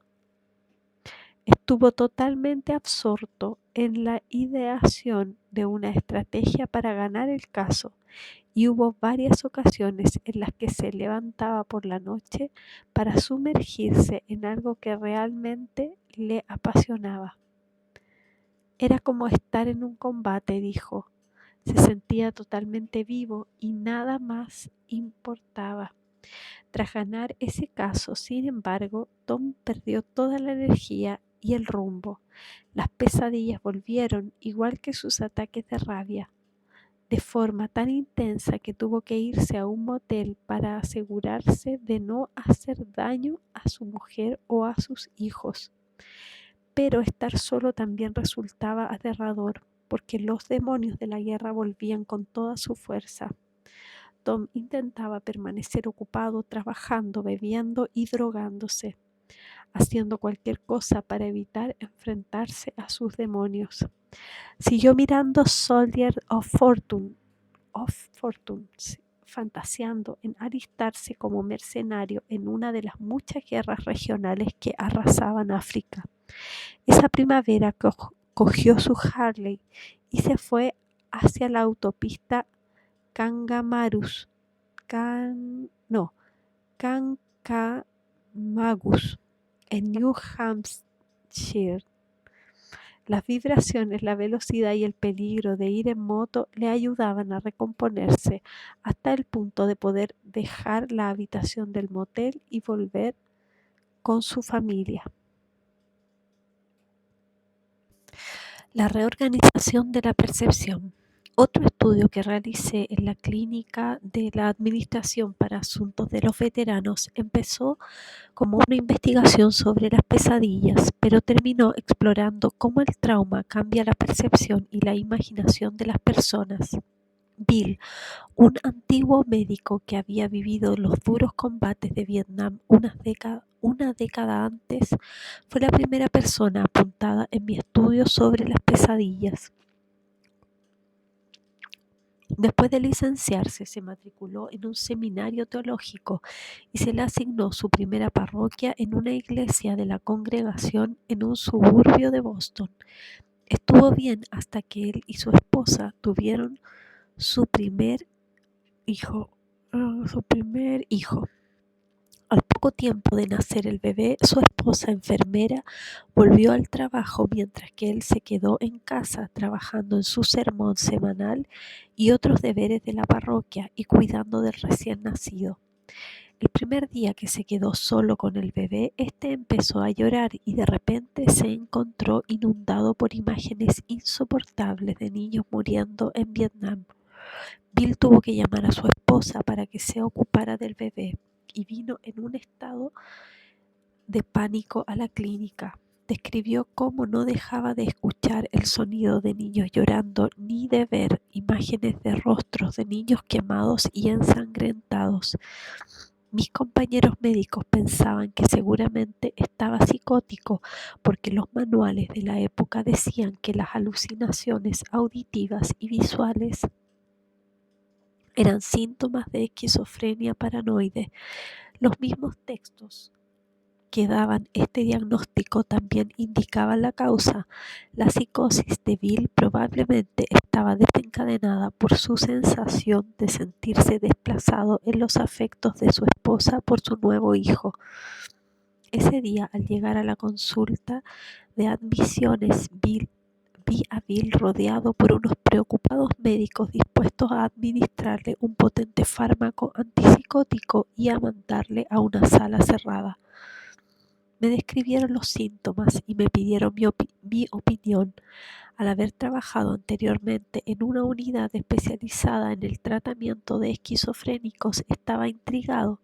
estuvo totalmente absorto en la ideación de una estrategia para ganar el caso, y hubo varias ocasiones en las que se levantaba por la noche para sumergirse en algo que realmente le apasionaba. Era como estar en un combate, dijo. Se sentía totalmente vivo y nada más importaba. Tras ganar ese caso, sin embargo, Tom perdió toda la energía y el rumbo. Las pesadillas volvieron, igual que sus ataques de rabia, de forma tan intensa que tuvo que irse a un motel para asegurarse de no hacer daño a su mujer o a sus hijos. Pero estar solo también resultaba aterrador, porque los demonios de la guerra volvían con toda su fuerza. Tom intentaba permanecer ocupado trabajando, bebiendo y drogándose, haciendo cualquier cosa para evitar enfrentarse a sus demonios. Siguió mirando Soldier of Fortune, fantaseando en alistarse como mercenario en una de las muchas guerras regionales que arrasaban África. Esa primavera cogió su Harley y se fue hacia la autopista Kangamarus, Kancamagus, en New Hampshire. Las vibraciones, la velocidad y el peligro de ir en moto le ayudaban a recomponerse hasta el punto de poder dejar la habitación del motel y volver con su familia. La reorganización de la percepción. Otro estudio que realicé en la Clínica de la Administración para Asuntos de los Veteranos empezó como una investigación sobre las pesadillas, pero terminó explorando cómo el trauma cambia la percepción y la imaginación de las personas. Bill, un antiguo médico que había vivido los duros combates de Vietnam una década antes, fue la primera persona apuntada en mi estudio sobre las pesadillas. Después de licenciarse, se matriculó en un seminario teológico y se le asignó su primera parroquia en una iglesia de la congregación en un suburbio de Boston. Estuvo bien hasta que él y su esposa tuvieron su primer hijo. Al poco tiempo de nacer el bebé, su esposa, enfermera, volvió al trabajo mientras que él se quedó en casa trabajando en su sermón semanal y otros deberes de la parroquia y cuidando del recién nacido. El primer día que se quedó solo con el bebé, este empezó a llorar y de repente se encontró inundado por imágenes insoportables de niños muriendo en Vietnam. Bill tuvo que llamar a su esposa para que se ocupara del bebé y vino en un estado de pánico a la clínica. Describió cómo no dejaba de escuchar el sonido de niños llorando ni de ver imágenes de rostros de niños quemados y ensangrentados. Mis compañeros médicos pensaban que seguramente estaba psicótico porque los manuales de la época decían que las alucinaciones auditivas y visuales eran síntomas de esquizofrenia paranoide. Los mismos textos que daban este diagnóstico también indicaban la causa. La psicosis de Bill probablemente estaba desencadenada por su sensación de sentirse desplazado en los afectos de su esposa por su nuevo hijo. Ese día, al llegar a la consulta de admisiones, vi a Bill rodeado por unos preocupados médicos dispuestos a administrarle un potente fármaco antipsicótico y a mandarle a una sala cerrada. Me describieron los síntomas y me pidieron mi opinión. Al haber trabajado anteriormente en una unidad especializada en el tratamiento de esquizofrénicos, estaba intrigado.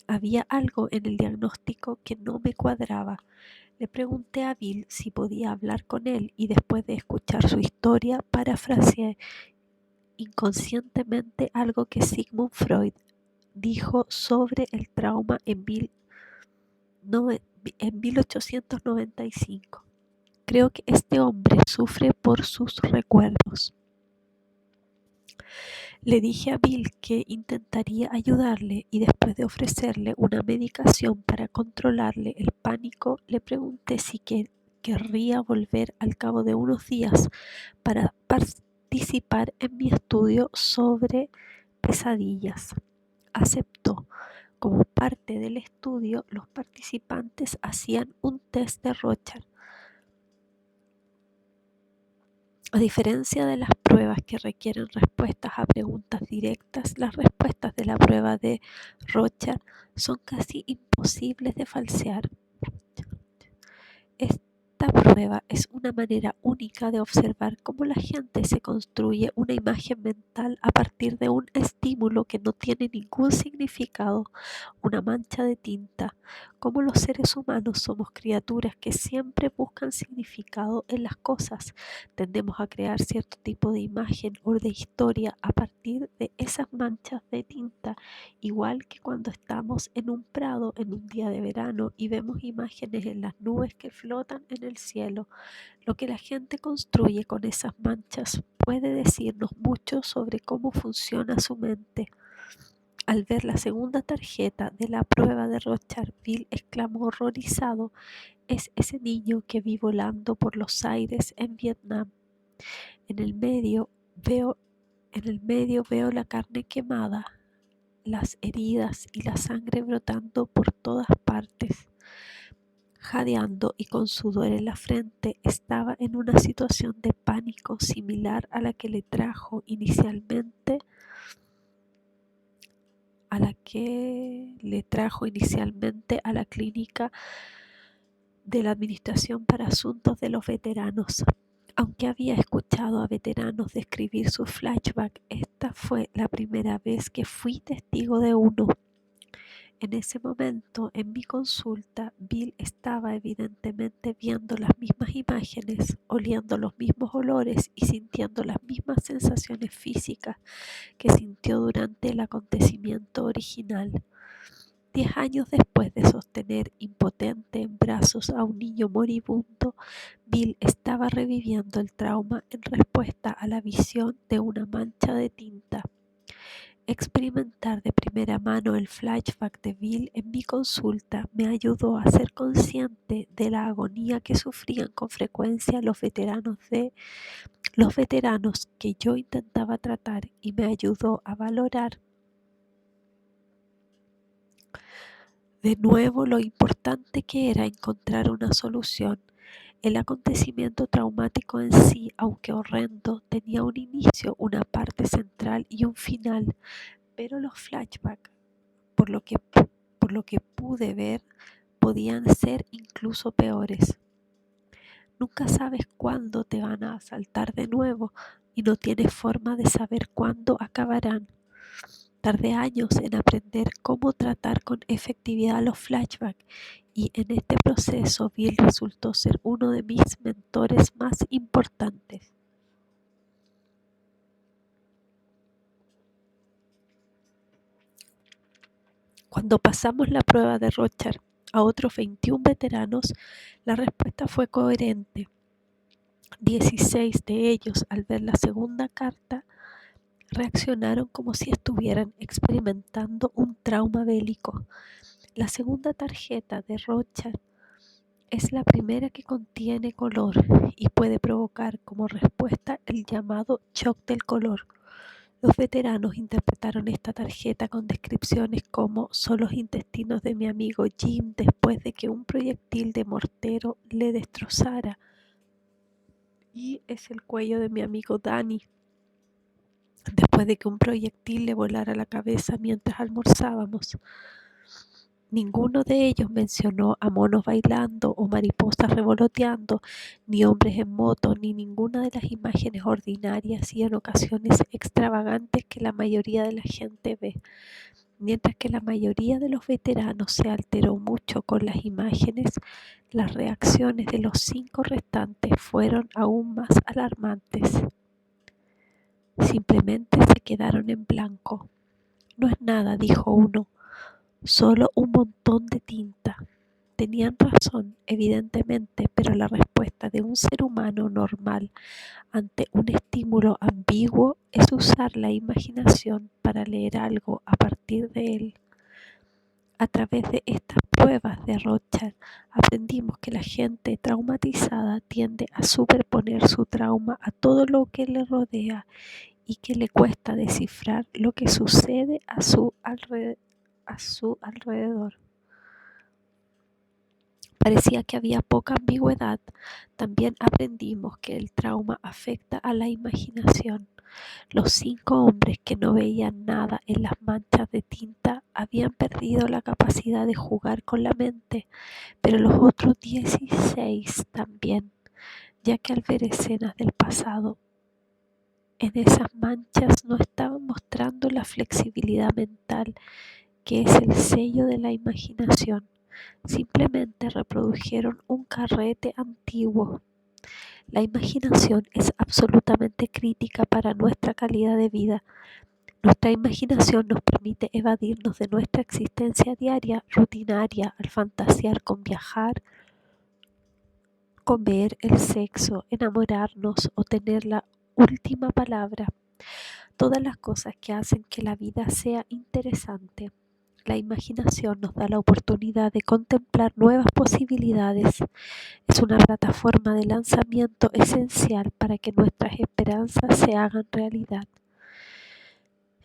Había algo en el diagnóstico que no me cuadraba. Le pregunté a Bill si podía hablar con él y después de escuchar su historia, parafraseé inconscientemente algo que Sigmund Freud dijo sobre el trauma en Bill. en 1895. Creo que este hombre sufre por sus recuerdos. Le dije a Bill que intentaría ayudarle y después de ofrecerle una medicación para controlarle el pánico, le pregunté si querría volver al cabo de unos días para participar en mi estudio sobre pesadillas. Aceptó. Como parte del estudio, los participantes hacían un test de Rorschach. A diferencia de las pruebas que requieren respuestas a preguntas directas, las respuestas de la prueba de Rorschach son casi imposibles de falsear. Esta prueba es una manera única de observar cómo la gente se construye una imagen mental a partir de un estímulo que no tiene ningún significado, una mancha de tinta. Como los seres humanos somos criaturas que siempre buscan significado en las cosas, tendemos a crear cierto tipo de imagen o de historia a partir de esas manchas de tinta, igual que cuando estamos en un prado en un día de verano y vemos imágenes en las nubes que flotan en el cielo. Lo que la gente construye con esas manchas puede decirnos mucho sobre cómo funciona su mente. Al ver la segunda tarjeta de la prueba de Rorschach, Bill exclamó horrorizado: «Es ese niño que vi volando por los aires en Vietnam. En el medio veo la carne quemada, las heridas y la sangre brotando por todas partes». Jadeando y con sudor en la frente, estaba en una situación de pánico similar a la que le trajo inicialmente a la clínica de la Administración para Asuntos de los Veteranos. Aunque había escuchado a veteranos describir sus flashbacks, esta fue la primera vez que fui testigo de uno. En ese momento, en mi consulta, Bill estaba evidentemente viendo las mismas imágenes, oliendo los mismos olores y sintiendo las mismas sensaciones físicas que sintió durante el acontecimiento original. 10 años después de sostener impotente en brazos a un niño moribundo, Bill estaba reviviendo el trauma en respuesta a la visión de una mancha de tinta. Experimentar de primera mano el flashback de Bill en mi consulta me ayudó a ser consciente de la agonía que sufrían con frecuencia los veteranos que yo intentaba tratar, y me ayudó a valorar de nuevo lo importante que era encontrar una solución. El acontecimiento traumático en sí, aunque horrendo, tenía un inicio, una parte central y un final, pero los flashbacks, por lo que pude ver, podían ser incluso peores. Nunca sabes cuándo te van a asaltar de nuevo y no tienes forma de saber cuándo acabarán. Tardé años en aprender cómo tratar con efectividad los flashbacks, y en este proceso Bill resultó ser uno de mis mentores más importantes. Cuando pasamos la prueba de Rorschach a otros 21 veteranos, la respuesta fue coherente. 16 de ellos, al ver la segunda carta, reaccionaron como si estuvieran experimentando un trauma bélico. La segunda tarjeta de Rorschach es la primera que contiene color y puede provocar como respuesta el llamado shock del color. Los veteranos interpretaron esta tarjeta con descripciones como: «Son los intestinos de mi amigo Jim después de que un proyectil de mortero le destrozara», y «Es el cuello de mi amigo Danny después de que un proyectil le volara la cabeza mientras almorzábamos». Ninguno de ellos mencionó a monos bailando o mariposas revoloteando, ni hombres en moto, ni ninguna de las imágenes ordinarias y en ocasiones extravagantes que la mayoría de la gente ve. Mientras que la mayoría de los veteranos se alteró mucho con las imágenes, las reacciones de los 5 restantes fueron aún más alarmantes. Simplemente se quedaron en blanco. «No es nada», dijo uno, «solo un montón de tinta». Tenían razón, evidentemente, pero la respuesta de un ser humano normal ante un estímulo ambiguo es usar la imaginación para leer algo a partir de él. A través de estas pruebas de Rorschach aprendimos que la gente traumatizada tiende a superponer su trauma a todo lo que le rodea y que le cuesta descifrar lo que sucede a su alrededor. Parecía que había poca ambigüedad. También aprendimos que el trauma afecta a la imaginación. Los 5 hombres que no veían nada en las manchas de tinta habían perdido la capacidad de jugar con la mente, pero los otros 16 también, ya que al ver escenas del pasado, en esas manchas no estaban mostrando la flexibilidad mental que es el sello de la imaginación. Simplemente reprodujeron un carrete antiguo. La imaginación es absolutamente crítica para nuestra calidad de vida. Nuestra imaginación nos permite evadirnos de nuestra existencia diaria, rutinaria, al fantasear con viajar, comer, el sexo, enamorarnos o tener la última palabra. Todas las cosas que hacen que la vida sea interesante. La imaginación nos da la oportunidad de contemplar nuevas posibilidades. Es una plataforma de lanzamiento esencial para que nuestras esperanzas se hagan realidad.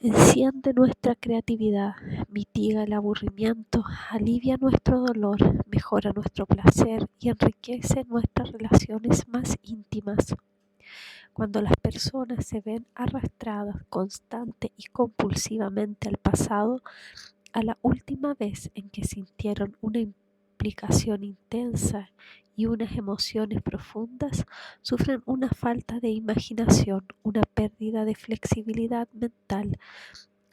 Enciende nuestra creatividad, mitiga el aburrimiento, alivia nuestro dolor, mejora nuestro placer y enriquece nuestras relaciones más íntimas. Cuando las personas se ven arrastradas constante y compulsivamente al pasado, a la última vez en que sintieron una implicación intensa y unas emociones profundas, sufren una falta de imaginación, una pérdida de flexibilidad mental.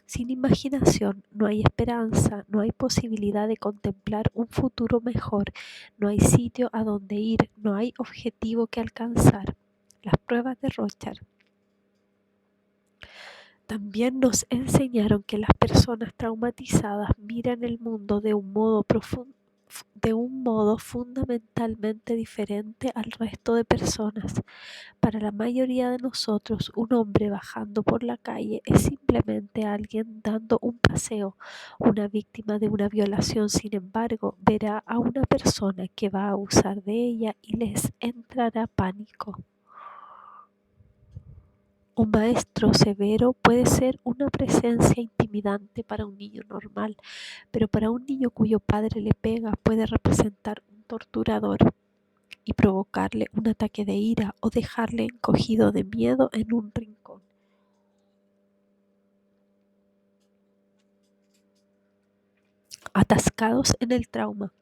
Sin imaginación no hay esperanza, no hay posibilidad de contemplar un futuro mejor, no hay sitio a donde ir, no hay objetivo que alcanzar. Las pruebas de Rorschach también nos enseñaron que las personas traumatizadas miran el mundo de un modo fundamentalmente diferente al resto de personas. Para la mayoría de nosotros, un hombre bajando por la calle es simplemente alguien dando un paseo. Una víctima de una violación, sin embargo, verá a una persona que va a abusar de ella y les entrará pánico. Un maestro severo puede ser una presencia intimidante para un niño normal, pero para un niño cuyo padre le pega puede representar un torturador y provocarle un ataque de ira o dejarle encogido de miedo en un rincón. Atascados en el trauma.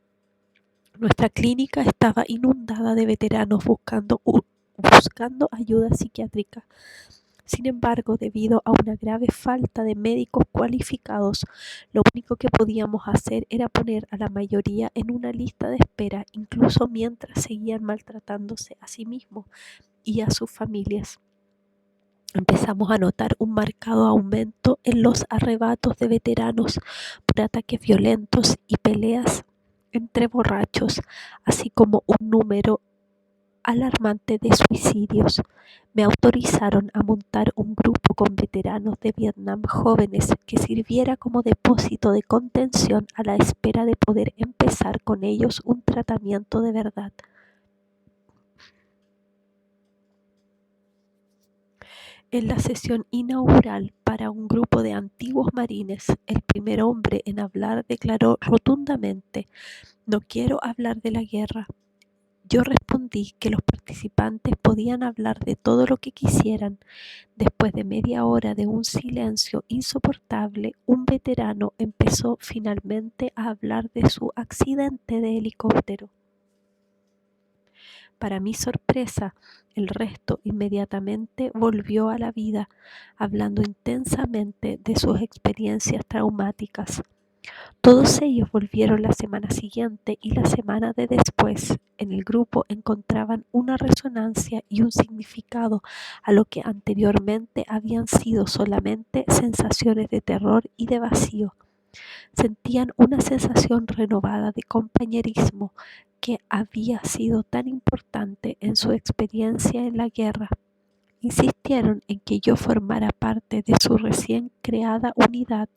Nuestra clínica estaba inundada de veteranos buscando ayuda psiquiátrica. Sin embargo, debido a una grave falta de médicos cualificados, lo único que podíamos hacer era poner a la mayoría en una lista de espera, incluso mientras seguían maltratándose a sí mismos y a sus familias. Empezamos a notar un marcado aumento en los arrebatos de veteranos por ataques violentos y peleas entre borrachos, así como un número alarmante de suicidios. Me autorizaron a montar un grupo con veteranos de Vietnam jóvenes que sirviera como depósito de contención a la espera de poder empezar con ellos un tratamiento de verdad. En la sesión inaugural para un grupo de antiguos marines, el primer hombre en hablar declaró rotundamente: "No quiero hablar de la guerra". Yo respondí que los participantes podían hablar de todo lo que quisieran. Después de media hora de un silencio insoportable, un veterano empezó finalmente a hablar de su accidente de helicóptero. Para mi sorpresa, el resto inmediatamente volvió a la vida, hablando intensamente de sus experiencias traumáticas. Todos ellos volvieron la semana siguiente y la semana de después. En el grupo encontraban una resonancia y un significado a lo que anteriormente habían sido solamente sensaciones de terror y de vacío. Sentían una sensación renovada de compañerismo que había sido tan importante en su experiencia en la guerra. Insistieron en que yo formara parte de su recién creada unidad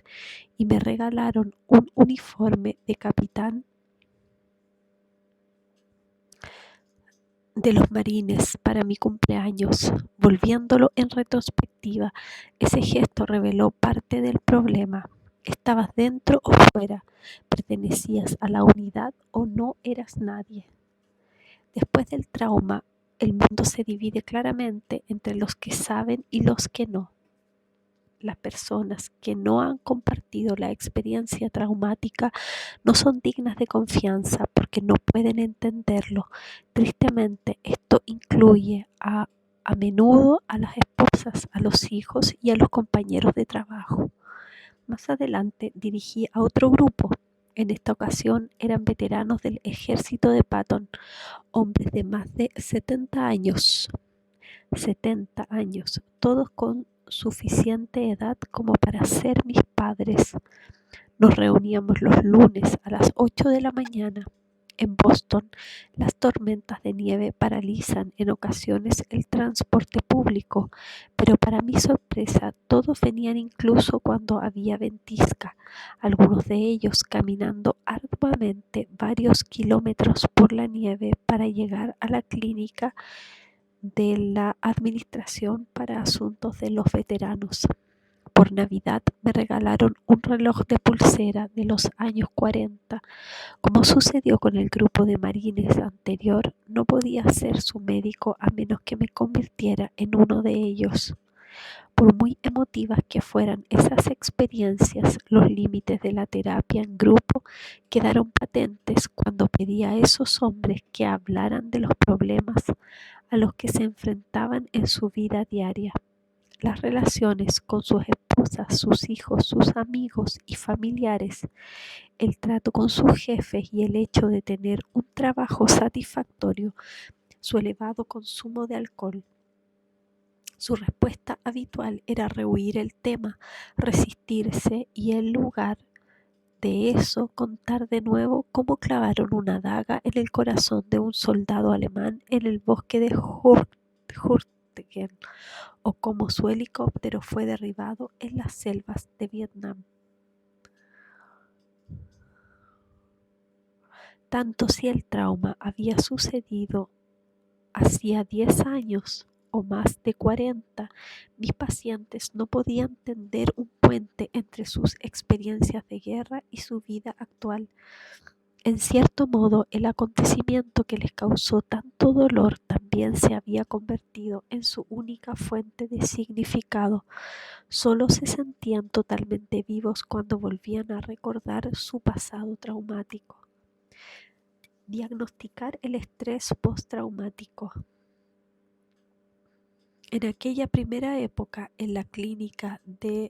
y me regalaron un uniforme de capitán de los marines para mi cumpleaños. Volviéndolo en retrospectiva, ese gesto reveló parte del problema. ¿Estabas dentro o fuera? ¿Pertenecías a la unidad o no eras nadie? Después del trauma, el mundo se divide claramente entre los que saben y los que no. Las personas que no han compartido la experiencia traumática no son dignas de confianza porque no pueden entenderlo. Tristemente, esto incluye a menudo a las esposas, a los hijos y a los compañeros de trabajo. Más adelante dirigí a otro grupo. En esta ocasión eran veteranos del ejército de Patton, hombres de más de 70 años, todos con suficiente edad como para ser mis padres. Nos reuníamos los lunes a las 8 de la mañana. En Boston, las tormentas de nieve paralizan en ocasiones el transporte público, pero para mi sorpresa todos venían incluso cuando había ventisca, algunos de ellos caminando arduamente varios kilómetros por la nieve para llegar a la clínica de la Administración para Asuntos de los Veteranos. Por Navidad me regalaron un reloj de pulsera de los años 40. Como sucedió con el grupo de marines anterior, no podía ser su médico a menos que me convirtiera en uno de ellos. Por muy emotivas que fueran esas experiencias, los límites de la terapia en grupo quedaron patentes cuando pedí a esos hombres que hablaran de los problemas a los que se enfrentaban en su vida diaria. Las relaciones con sus esposas, sus hijos, sus amigos y familiares, el trato con sus jefes y el hecho de tener un trabajo satisfactorio, su elevado consumo de alcohol. Su respuesta habitual era rehuir el tema, resistirse y en lugar de eso contar de nuevo cómo clavaron una daga en el corazón de un soldado alemán en el bosque de Hurtgen o cómo su helicóptero fue derribado en las selvas de Vietnam. Tanto si el trauma había sucedido hacía 10 años o más de 40, mis pacientes no podían tender un puente entre sus experiencias de guerra y su vida actual. En cierto modo, el acontecimiento que les causó tanto dolor también se había convertido en su única fuente de significado. Solo se sentían totalmente vivos cuando volvían a recordar su pasado traumático. Diagnosticar el estrés postraumático. En aquella primera época, en la clínica de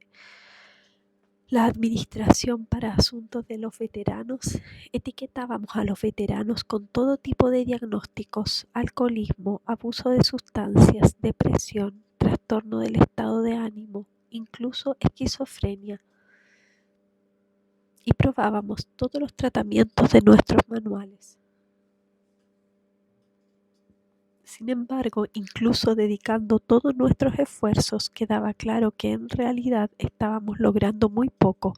la Administración para Asuntos de los Veteranos, etiquetábamos a los veteranos con todo tipo de diagnósticos: alcoholismo, abuso de sustancias, depresión, trastorno del estado de ánimo, incluso esquizofrenia. Y probábamos todos los tratamientos de nuestros manuales. Sin embargo, incluso dedicando todos nuestros esfuerzos, quedaba claro que en realidad estábamos logrando muy poco.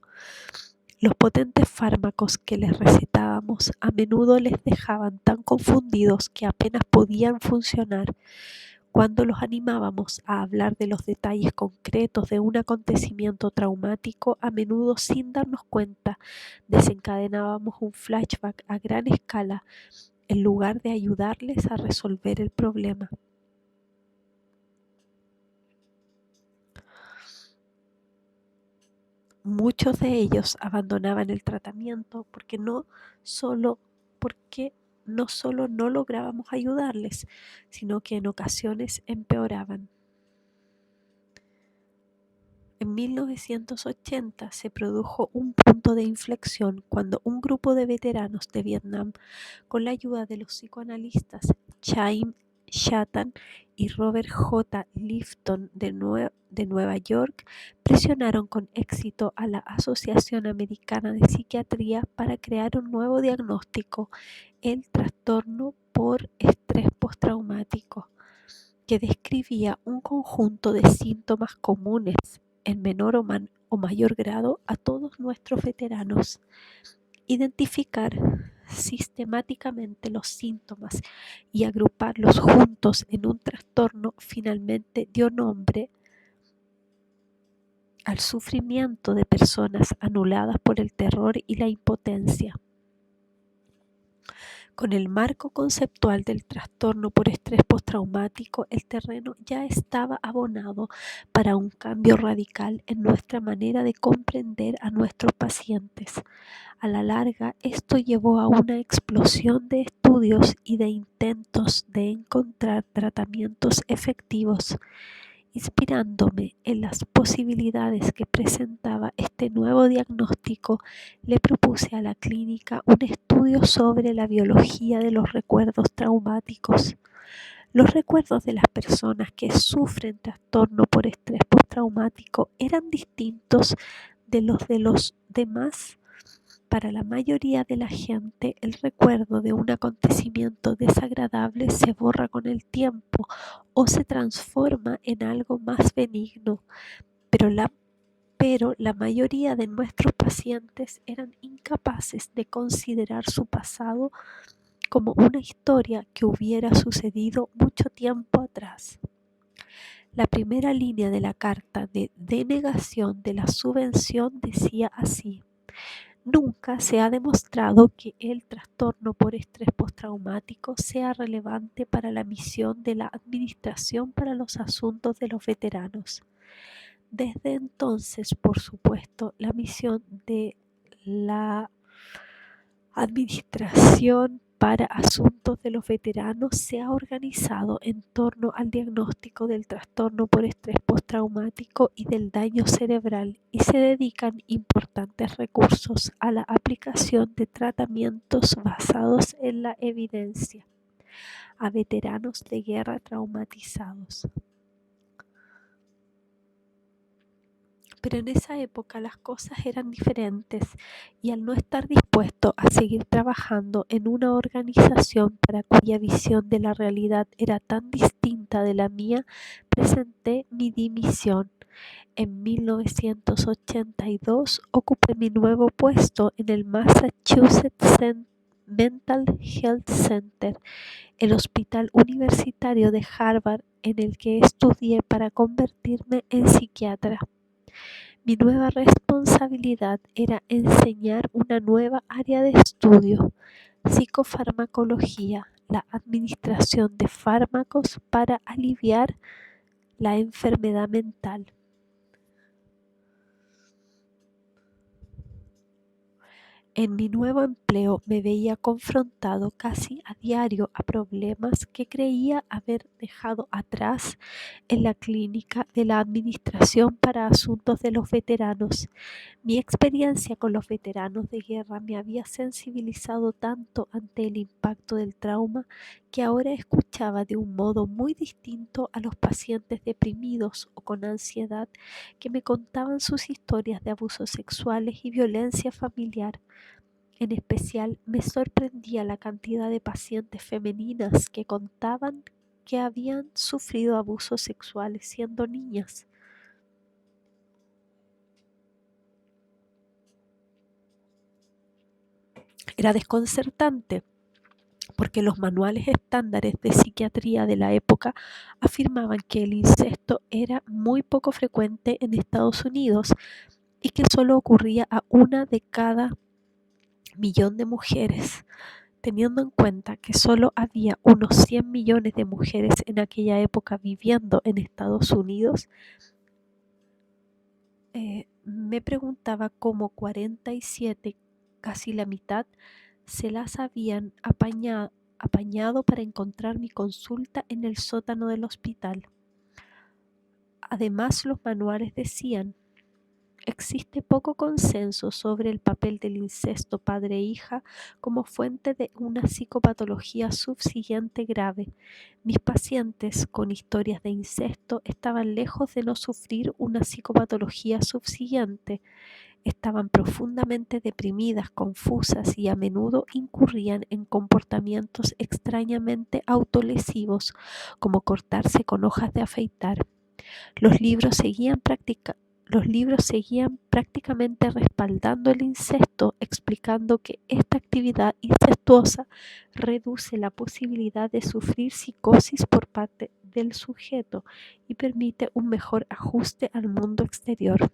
Los potentes fármacos que les recetábamos a menudo les dejaban tan confundidos que apenas podían funcionar. Cuando los animábamos a hablar de los detalles concretos de un acontecimiento traumático, a menudo sin darnos cuenta, desencadenábamos un flashback a gran escala en lugar de ayudarles a resolver el problema. Muchos de ellos abandonaban el tratamiento porque no solo no lográbamos ayudarles, sino que en ocasiones empeoraban. En 1980 se produjo un punto de inflexión cuando un grupo de veteranos de Vietnam, con la ayuda de los psicoanalistas Chaim Shattan y Robert J. Lifton de Nueva York presionaron con éxito a la Asociación Americana de Psiquiatría para crear un nuevo diagnóstico, el trastorno por estrés postraumático, que describía un conjunto de síntomas comunes en menor o mayor grado a todos nuestros veteranos. Identificar sistemáticamente los síntomas y agruparlos juntos en un trastorno finalmente dio nombre al sufrimiento de personas anuladas por el terror y la impotencia. Con el marco conceptual del trastorno por estrés postraumático, el terreno ya estaba abonado para un cambio radical en nuestra manera de comprender a nuestros pacientes. A la larga, esto llevó a una explosión de estudios y de intentos de encontrar tratamientos efectivos. Inspirándome en las posibilidades que presentaba este nuevo diagnóstico, le propuse a la clínica un estudio sobre la biología de los recuerdos traumáticos. Los recuerdos de las personas que sufren trastorno por estrés postraumático eran distintos de los demás. Para la mayoría de la gente, el recuerdo de un acontecimiento desagradable se borra con el tiempo o se transforma en algo más benigno, pero la mayoría de nuestros pacientes eran incapaces de considerar su pasado como una historia que hubiera sucedido mucho tiempo atrás. La primera línea de la carta de denegación de la subvención decía así: nunca se ha demostrado que el trastorno por estrés postraumático sea relevante para la misión de la Administración para los Asuntos de los Veteranos. Desde entonces, por supuesto, la misión de la Administración para Asuntos de los Veteranos se ha organizado en torno al diagnóstico del trastorno por estrés postraumático y del daño cerebral, y se dedican importantes recursos a la aplicación de tratamientos basados en la evidencia a veteranos de guerra traumatizados. Pero en esa época las cosas eran diferentes, y al no estar dispuesto a seguir trabajando en una organización para cuya visión de la realidad era tan distinta de la mía, presenté mi dimisión. En 1982 ocupé mi nuevo puesto en el Massachusetts Mental Health Center, el hospital universitario de Harvard en el que estudié para convertirme en psiquiatra. Mi nueva responsabilidad era enseñar una nueva área de estudio: psicofarmacología, la administración de fármacos para aliviar la enfermedad mental. En mi nuevo empleo me veía confrontado casi a diario a problemas que creía haber dejado atrás en la clínica de la Administración para Asuntos de los Veteranos. Mi experiencia con los veteranos de guerra me había sensibilizado tanto ante el impacto del trauma que ahora escuchaba de un modo muy distinto a los pacientes deprimidos o con ansiedad que me contaban sus historias de abusos sexuales y violencia familiar. En especial, me sorprendía la cantidad de pacientes femeninas que contaban que habían sufrido abusos sexuales siendo niñas. Era desconcertante, porque los manuales estándares de psiquiatría de la época afirmaban que el incesto era muy poco frecuente en Estados Unidos y que solo ocurría a 1 de cada millón de mujeres. Teniendo en cuenta que solo había unos 100 millones de mujeres en aquella época viviendo en Estados Unidos, me preguntaba cómo 47, casi la mitad, se las habían apañado para encontrar mi consulta en el sótano del hospital. Además, los manuales decían: existe poco consenso sobre el papel del incesto padre-hija como fuente de una psicopatología subsiguiente grave. Mis pacientes con historias de incesto estaban lejos de no sufrir una psicopatología subsiguiente. Estaban profundamente deprimidas, confusas y a menudo incurrían en comportamientos extrañamente autolesivos, como cortarse con hojas de afeitar. Los libros seguían prácticamente respaldando el incesto, explicando que esta actividad incestuosa reduce la posibilidad de sufrir psicosis por parte del sujeto y permite un mejor ajuste al mundo exterior.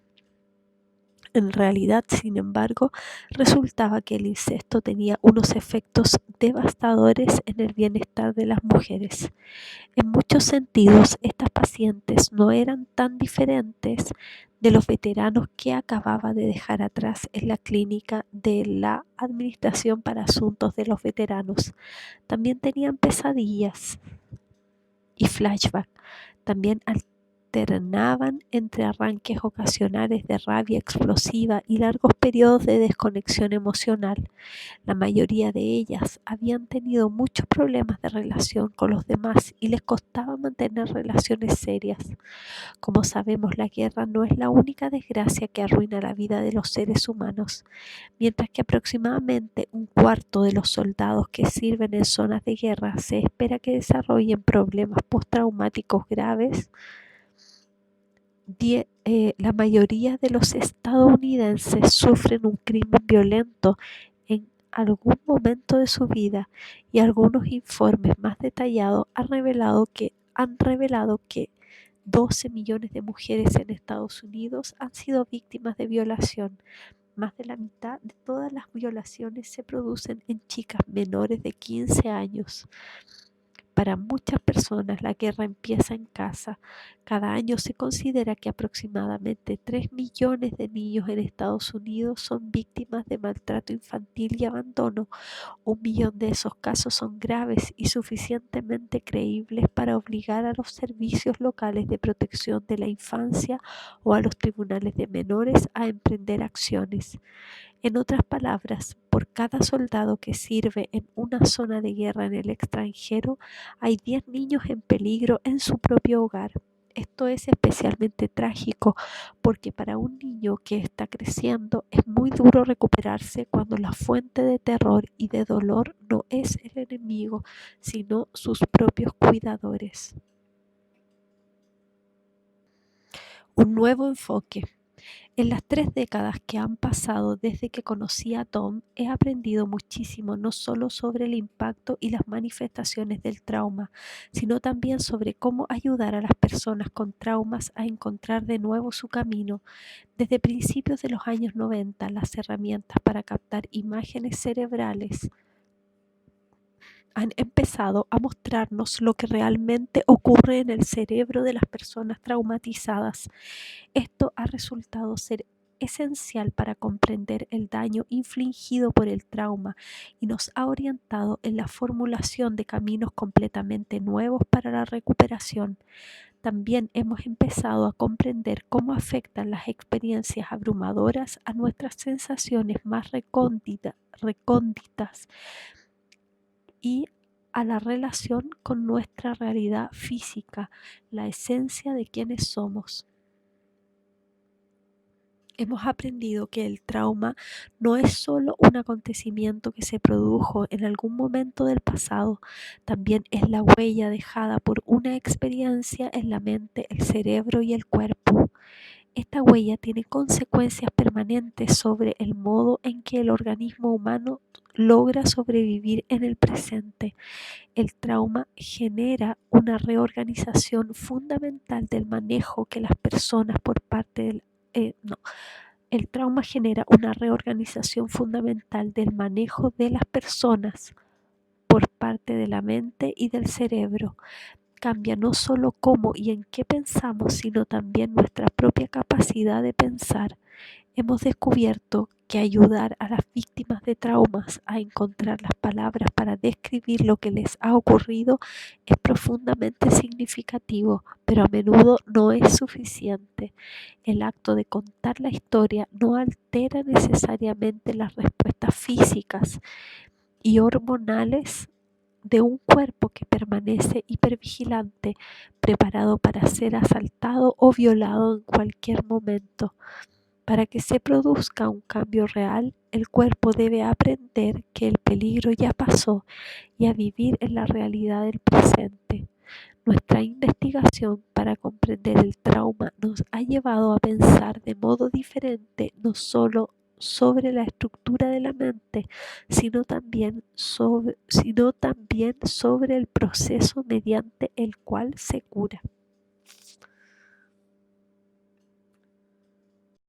En realidad, sin embargo, resultaba que el incesto tenía unos efectos devastadores en el bienestar de las mujeres. En muchos sentidos, estas pacientes no eran tan diferentes de los veteranos que acababa de dejar atrás en la clínica de la Administración para Asuntos de los Veteranos. También tenían pesadillas y flashbacks. También alternaban entre arranques ocasionales de rabia explosiva y largos periodos de desconexión emocional. La mayoría de ellas habían tenido muchos problemas de relación con los demás y les costaba mantener relaciones serias. Como sabemos, la guerra no es la única desgracia que arruina la vida de los seres humanos. Mientras que aproximadamente un cuarto de los soldados que sirven en zonas de guerra se espera que desarrollen problemas postraumáticos graves, la mayoría de los estadounidenses sufren un crimen violento en algún momento de su vida, y algunos informes más detallados han revelado que 12 millones de mujeres en Estados Unidos han sido víctimas de violación. Más de la mitad de todas las violaciones se producen en chicas menores de 15 años. Para muchas personas la guerra empieza en casa. Cada año se considera que aproximadamente 3 millones de niños en Estados Unidos son víctimas de maltrato infantil y abandono. 1 millón de esos casos son graves y suficientemente creíbles para obligar a los servicios locales de protección de la infancia o a los tribunales de menores a emprender acciones. En otras palabras, por cada soldado que sirve en una zona de guerra en el extranjero, hay 10 niños en peligro en su propio hogar. Esto es especialmente trágico porque para un niño que está creciendo es muy duro recuperarse cuando la fuente de terror y de dolor no es el enemigo, sino sus propios cuidadores. Un nuevo enfoque. En las 3 décadas que han pasado desde que conocí a Tom, he aprendido muchísimo no solo sobre el impacto y las manifestaciones del trauma, sino también sobre cómo ayudar a las personas con traumas a encontrar de nuevo su camino. Desde principios de los años 90, las herramientas para captar imágenes cerebrales han empezado a mostrarnos lo que realmente ocurre en el cerebro de las personas traumatizadas. Esto ha resultado ser esencial para comprender el daño infligido por el trauma y nos ha orientado en la formulación de caminos completamente nuevos para la recuperación. También hemos empezado a comprender cómo afectan las experiencias abrumadoras a nuestras sensaciones más recónditas y a la relación con nuestra realidad física, la esencia de quienes somos. Hemos aprendido que el trauma no es solo un acontecimiento que se produjo en algún momento del pasado, también es la huella dejada por una experiencia en la mente, el cerebro y el cuerpo. Esta huella tiene consecuencias permanentes sobre el modo en que el organismo humano logra sobrevivir en el presente. El trauma genera una reorganización fundamental del manejo que las personas por parte del El trauma genera una reorganización fundamental del manejo de las personas por parte de la mente y del cerebro. cambia no solo cómo y en qué pensamos, sino también nuestra propia capacidad de pensar. Hemos descubierto que ayudar a las víctimas de traumas a encontrar las palabras para describir lo que les ha ocurrido es profundamente significativo, pero a menudo no es suficiente. El acto de contar la historia no altera necesariamente las respuestas físicas y hormonales de un cuerpo que permanece hipervigilante, preparado para ser asaltado o violado en cualquier momento. Para que se produzca un cambio real, el cuerpo debe aprender que el peligro ya pasó y a vivir en la realidad del presente. Nuestra investigación para comprender el trauma nos ha llevado a pensar de modo diferente no solo sobre la estructura de la mente, sino también sobre el proceso mediante el cual se cura.